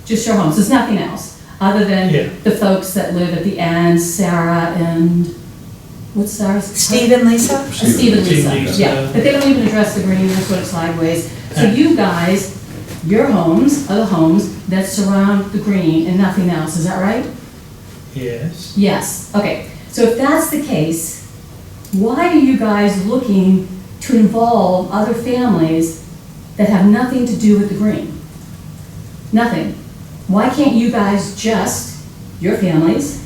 Just your homes, there's nothing else, other Yeah. than the folks that live at the end, Sarah and, what's Sarah's? Steve and Lisa? Steve and Steve Lisa, and Lisa. yeah, but they don't even address the green, that's what it's sideways. So Yeah. you guys, your homes are the homes that surround the green and nothing else, is that right? Yes. Yes, okay. So if that's the case, why are you guys looking to involve other families that have nothing to do with the green? Nothing. Why can't you guys just, your families,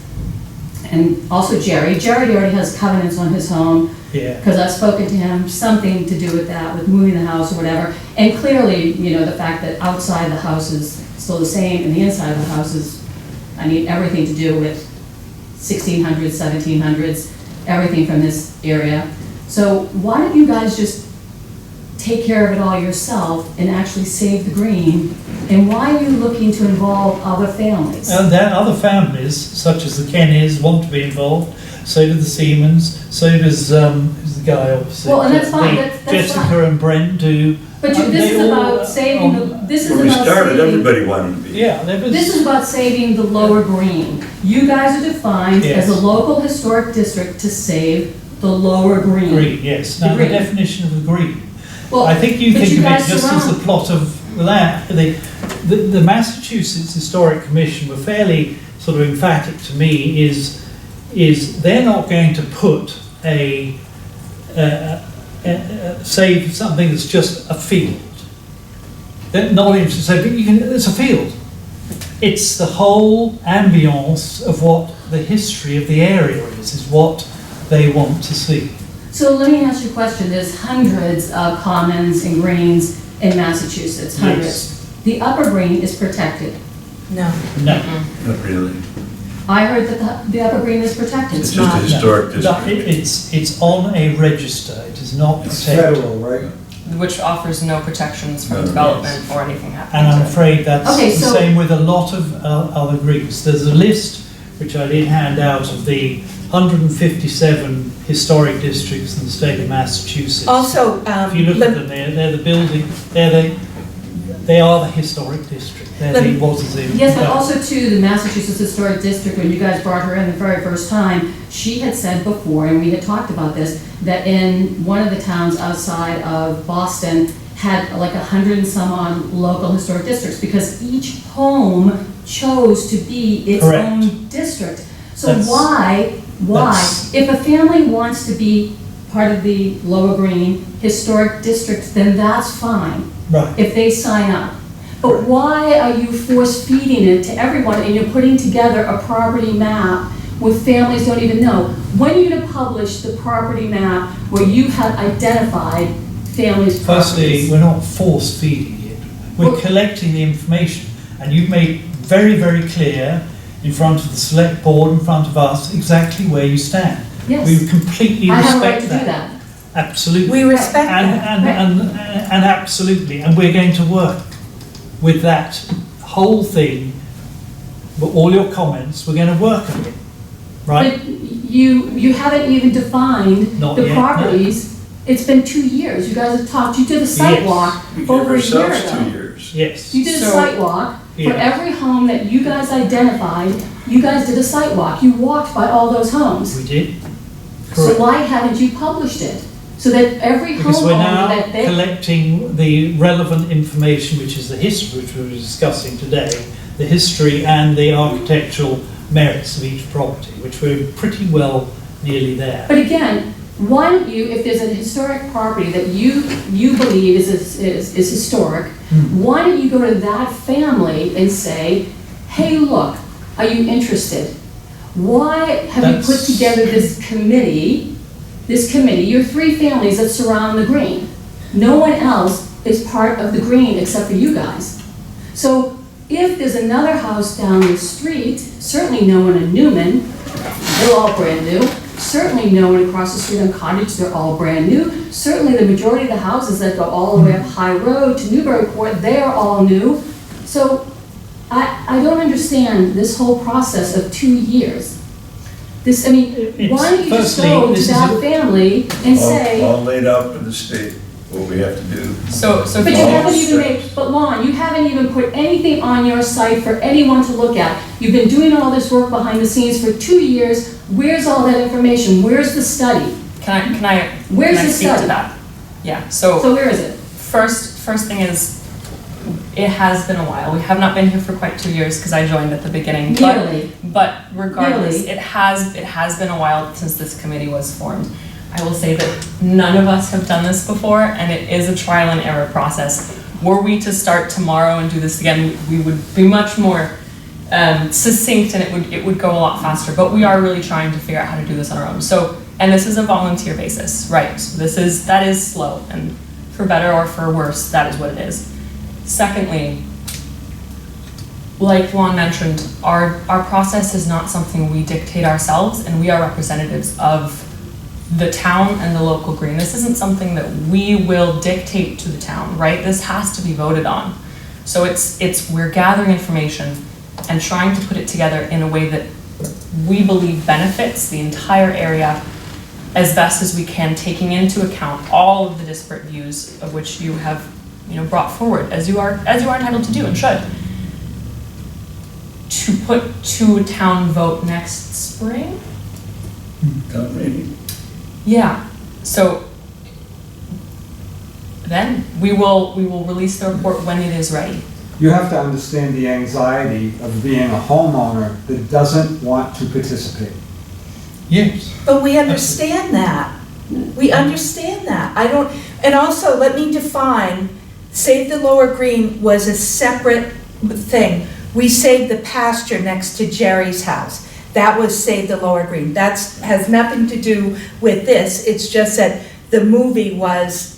and also Jerry already has covenants on his home, Yeah. because I've spoken to him, something to do with that, with moving the house or whatever. And clearly, the fact that outside the house is still the same and the inside of the house is, everything to do with 1600s, 1700s, everything from this area. So why don't you guys just take care of it all yourself and actually save the green? And why are you looking to involve other families? And then other families, such as the Kennys, want to be involved. So do the Siemens. So does who's the guy opposite? Well, and that's fine, The that's Jessica fine. and Brent do. But and this they is all, about saving, this is when we about started, saving. everybody wanted to be. Yeah, there was. This is about saving the Lower Green. You guys are defined as a Yes. local historic district to save the Lower Green. green. Yes. The Now green. the definition of the green. Well, I think you but think of it guys just as surround- the plot of land. The Massachusetts Historic Commission were fairly sort of emphatic to me. Is they're not going to put save something that's just a field. They're not interested. So it's a field. It's the whole ambience of what the history of the area is what they want to see. So let me ask you a question. There's hundreds of commons and greens in Massachusetts, hundreds. Yes. The upper green is protected. No. No. Not really. I heard that the upper green is protected. It's just a historic No, district. it's on a register. It is not It's protected. federal, right? Which offers no protections from No, development or anything happening And I'm to it. afraid that's Okay, the so- same with a lot of other greens. There's a list, which I did hand out, of the 157 historic districts in the state of Massachusetts. Also, If you look at them, they're the building, they are the historic district. They're the what is in. Yes, but also too, the Massachusetts Historic District, when you guys brought her in the very first time, she had said before, and we had talked about this, that in one of the towns outside of Boston had like 100 and some odd local historic districts, because each home chose to be its Correct. own district. So That's- why, that's- if a family wants to be part of the Lower Green Historic District, then that's fine Right. if they sign up. But why are you force feeding it to everyone and you're putting together a property map where families don't even know? When are you gonna publish the property map where you have identified families' Firstly, properties? we're not force feeding it. We're Well- collecting the information. And you've made very, very clear in front of the select board, in front of us, exactly where you stand. Yes, We completely I have a right respect to do that. that. Absolutely. we respect And, that. and absolutely, and we're going to work with that whole thing, with all your comments, we're going to work on it, right? But you haven't even defined Not the yet, no. properties. It's been 2 years. You guys have talked, you did a site Yes. walk We gave over a year ourselves ago. 2 years. Yes. You did a So- site walk for Yeah. every home that you guys identified. You guys did a site walk. You walked by all those homes. We did. So Correct. why haven't you published it? So that every Because we're homeowner now that they, collecting the relevant information, which is the history, which we were discussing today, the history and the architectural merits of each property, which we're pretty well nearly there. but again, why don't you, if there's a historic property that you believe is historic, why don't you go to that family and say, hey, look, are you interested? Why have you put That's- together this committee, your 3 families that surround the green? No one else is part of the green except for you guys. So if there's another house down the street, certainly no one in Newman, they're all brand new. Certainly no one across the street on Cottage, they're all brand new. Certainly the majority of the houses that go all the way up High Road to Newburyport, they are all new. So I don't understand this whole process of 2 years. This, I mean, It's- why don't you just firstly, go to this is that a- family and say, All laid out for the state, what we have to do. So but you Paul, haven't even made, but Lon, you haven't even put anything on your site for anyone to look at. You've been doing all this work behind the scenes for 2 years. Where's all that information? Where's the study? can I Where's can I the speak to study? that? Yeah, so So where is it? first thing is, it has been a while. We have not been here for quite 2 years because I joined at the beginning. Nearly. But regardless, Really? it has been a while since this committee was formed. I will say that none of us have done this before, and it is a trial and error process. Were we to start tomorrow and do this again, we would be much more succinct, and it would go a lot faster. But we are really trying to figure out how to do this on our own. So, and this is a volunteer basis, right? So that is slow, and for better or for worse, that is what it is. Secondly, like Juan mentioned, our process is not something we dictate ourselves, and we are representatives of the town and the local green. This isn't something that we will dictate to the town, right? This has to be voted on. So we're gathering information and trying to put it together in a way that we believe benefits the entire area as best as we can, taking into account all of the disparate views of which you have, brought forward, as you are entitled to do and should. To put to a town vote next spring? Town meeting. Yeah, so then we will release the report when it is ready. You have to understand the anxiety of being a homeowner that doesn't want to participate. Yes. But we understand that. We understand that. And also, let me define, Save the Lower Green was a separate thing. We saved the pasture next to Jerry's house. That was Save the Lower Green. That has nothing to do with this. It's just that the movie was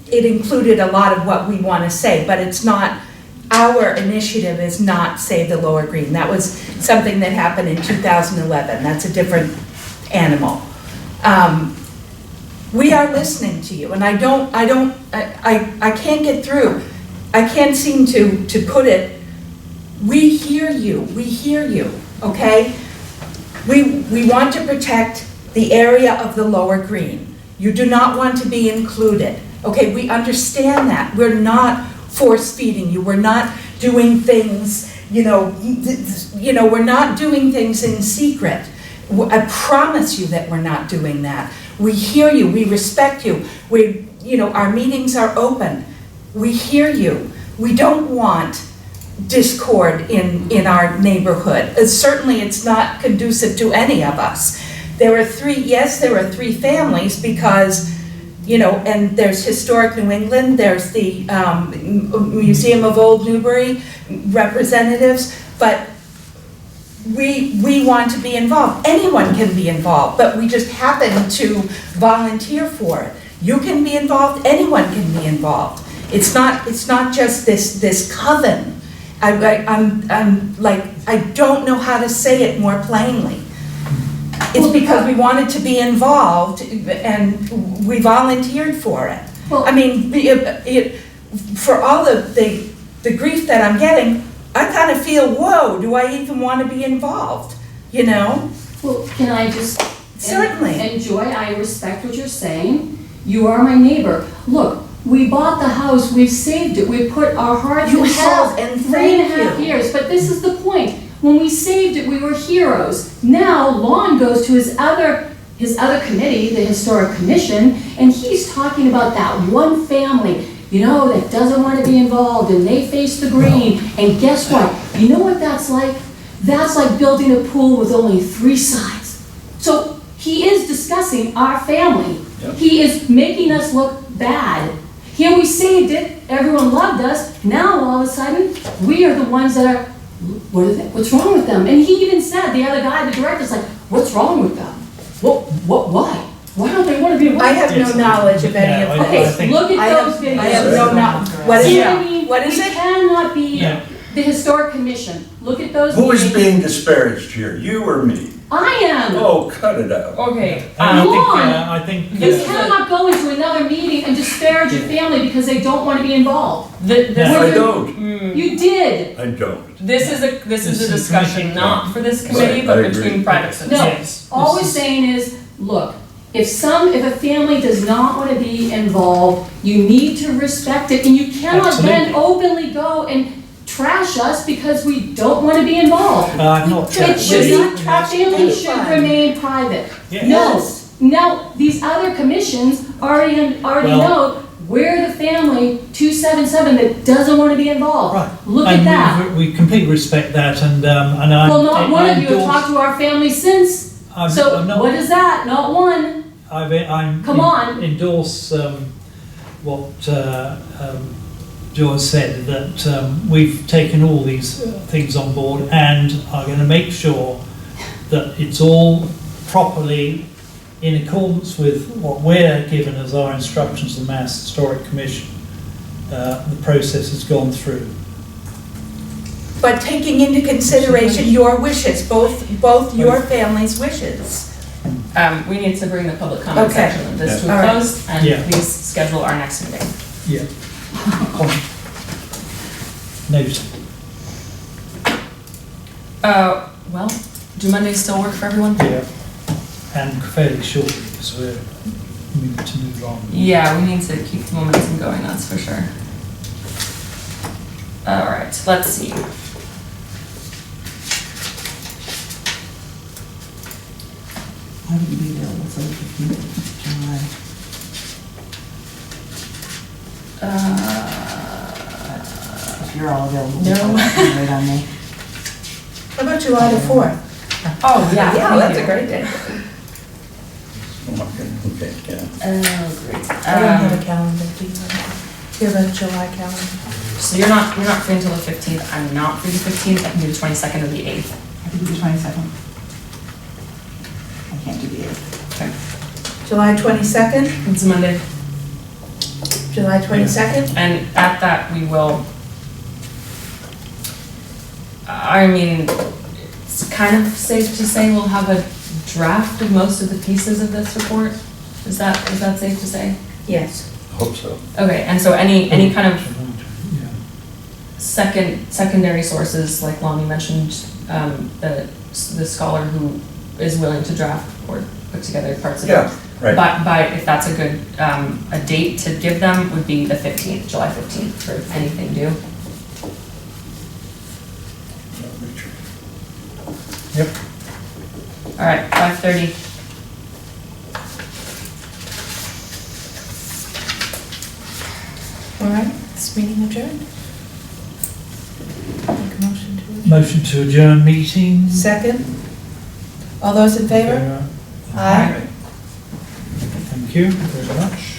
it included a lot of what we want to say, but it's not, our initiative is not Save the Lower Green. That was something that happened in 2011. That's a different animal. We are listening to you, and I can't get through. I can't seem to put it. We hear you, okay? We want to protect the area of the Lower Green. You do not want to be included, okay? We understand that. We're not force-feeding you. We're not doing things, we're not doing things in secret. I promise you that we're not doing that. We hear you, we respect you. Our meetings are open. We hear you. We don't want discord in our neighborhood. Certainly it's not conducive to any of us. There are 3 families because, and there's Historic New England, there's the Museum of Old Newbury representatives, but we want to be involved. Anyone can be involved, but we just happen to volunteer for it. You can be involved, anyone can be involved. It's not just this coven. I'm like, I don't know how to say it more plainly. It's because we wanted to be involved and we volunteered for it. Well, I mean, for all the grief that I'm getting, I kind of feel, whoa, do I even want to be involved, Well, can I just? Certainly. And Joy, I respect what you're saying. You are my neighbor. Look, we bought the house, we've saved it, we put our hearts You and souls. have, and 3.5 thank you. years, but this is the point. When we saved it, we were heroes. Now, Lon goes to his other his other committee, the Historic Commission, and he's talking about that one family, that doesn't want to be involved, and they face the green, and guess what? You know what that's like? That's like building a pool with only 3 sides. So he is discussing our family. Yep. He is making us look bad. Here we saved it, everyone loved us, now all of a sudden, we are the ones that are, what's wrong with them? And he even said, the other guy, the director's like, what's wrong with them? Why? Why don't they want to be involved? I have no Yes. knowledge of any of No, I that. Okay, think- look I at have- those videos. I have no knowledge. What is See it? what I mean? What is We it? cannot be Yeah. the Historic Commission. Look at those Who is meetings. being disparaged here, you or me? I am. Oh, cut it out. Okay, And Come on. I think, You This is cannot go into another meeting and disparage your family because they don't want to be involved. this Yeah. I is, don't, You did. I don't. this is a This is discussion commission. not for this committee, Right, but I agree. between private No, citizens. all we're This is- saying is, look, if a family does not want to be involved, you need to respect it, and you cannot then Absolutely. openly go and trash us because we don't want to be involved. I'm not. It should We're not, not trashing family should anyone. remain private. Yeah. No, now, these other commissions already Well- know we're the family 277 that doesn't want to be involved. Right. Look at And that. we completely respect that, and I. Well, not one of you have endorse- talked to our family since. I'm So not- what is that? Not one. Come on. Endorse what George said, that we've taken all these things on board and are going to make sure that it's all properly in accordance with what we're given as our instructions of the Mass Historic Commission. The process has gone through. But taking into consideration your wishes, both your family's wishes. We need to bring the public comment Okay. section of this to All a right. close, and Yeah. please schedule our next meeting. Yeah. Noted. Well, do Mondays still work for everyone? Yeah. And fairly shortly, because we're moving to move on. Yeah, we need to keep the momentum going, that's for sure. All right, let's see. Why would you be available for the 15th of July? If you're all available. No. Wait on me. How about July the 4th? Oh, yeah. Yeah, thank that's you. a great day. Okay, yeah. Oh, great. I don't have a calendar, do you? Do you have a July calendar? So you're not free until the 15th, I'm not free the 15th, I can do the 22nd or the 8th. I can do the 22nd. I can't do the 8th. Okay. July 22nd? It's a Monday. July 22nd? And at that, we will, I mean, it's kind of safe to say we'll have a draft of most of the pieces of this report? Is that safe to say? Yes. Hope so. Okay, and so any kind of Yeah. secondary sources, like Lonnie mentioned, the scholar who is willing to draft or put together parts of it. Yeah, right. But if that's a good, a date to give them would be the 15th, July 15th, for anything due. Yep. All right, 5:30. All right, this meeting adjourned. Make a motion to adjourn. Motion to adjourn meeting. Second? All those in favor? Aye. Thank you very much.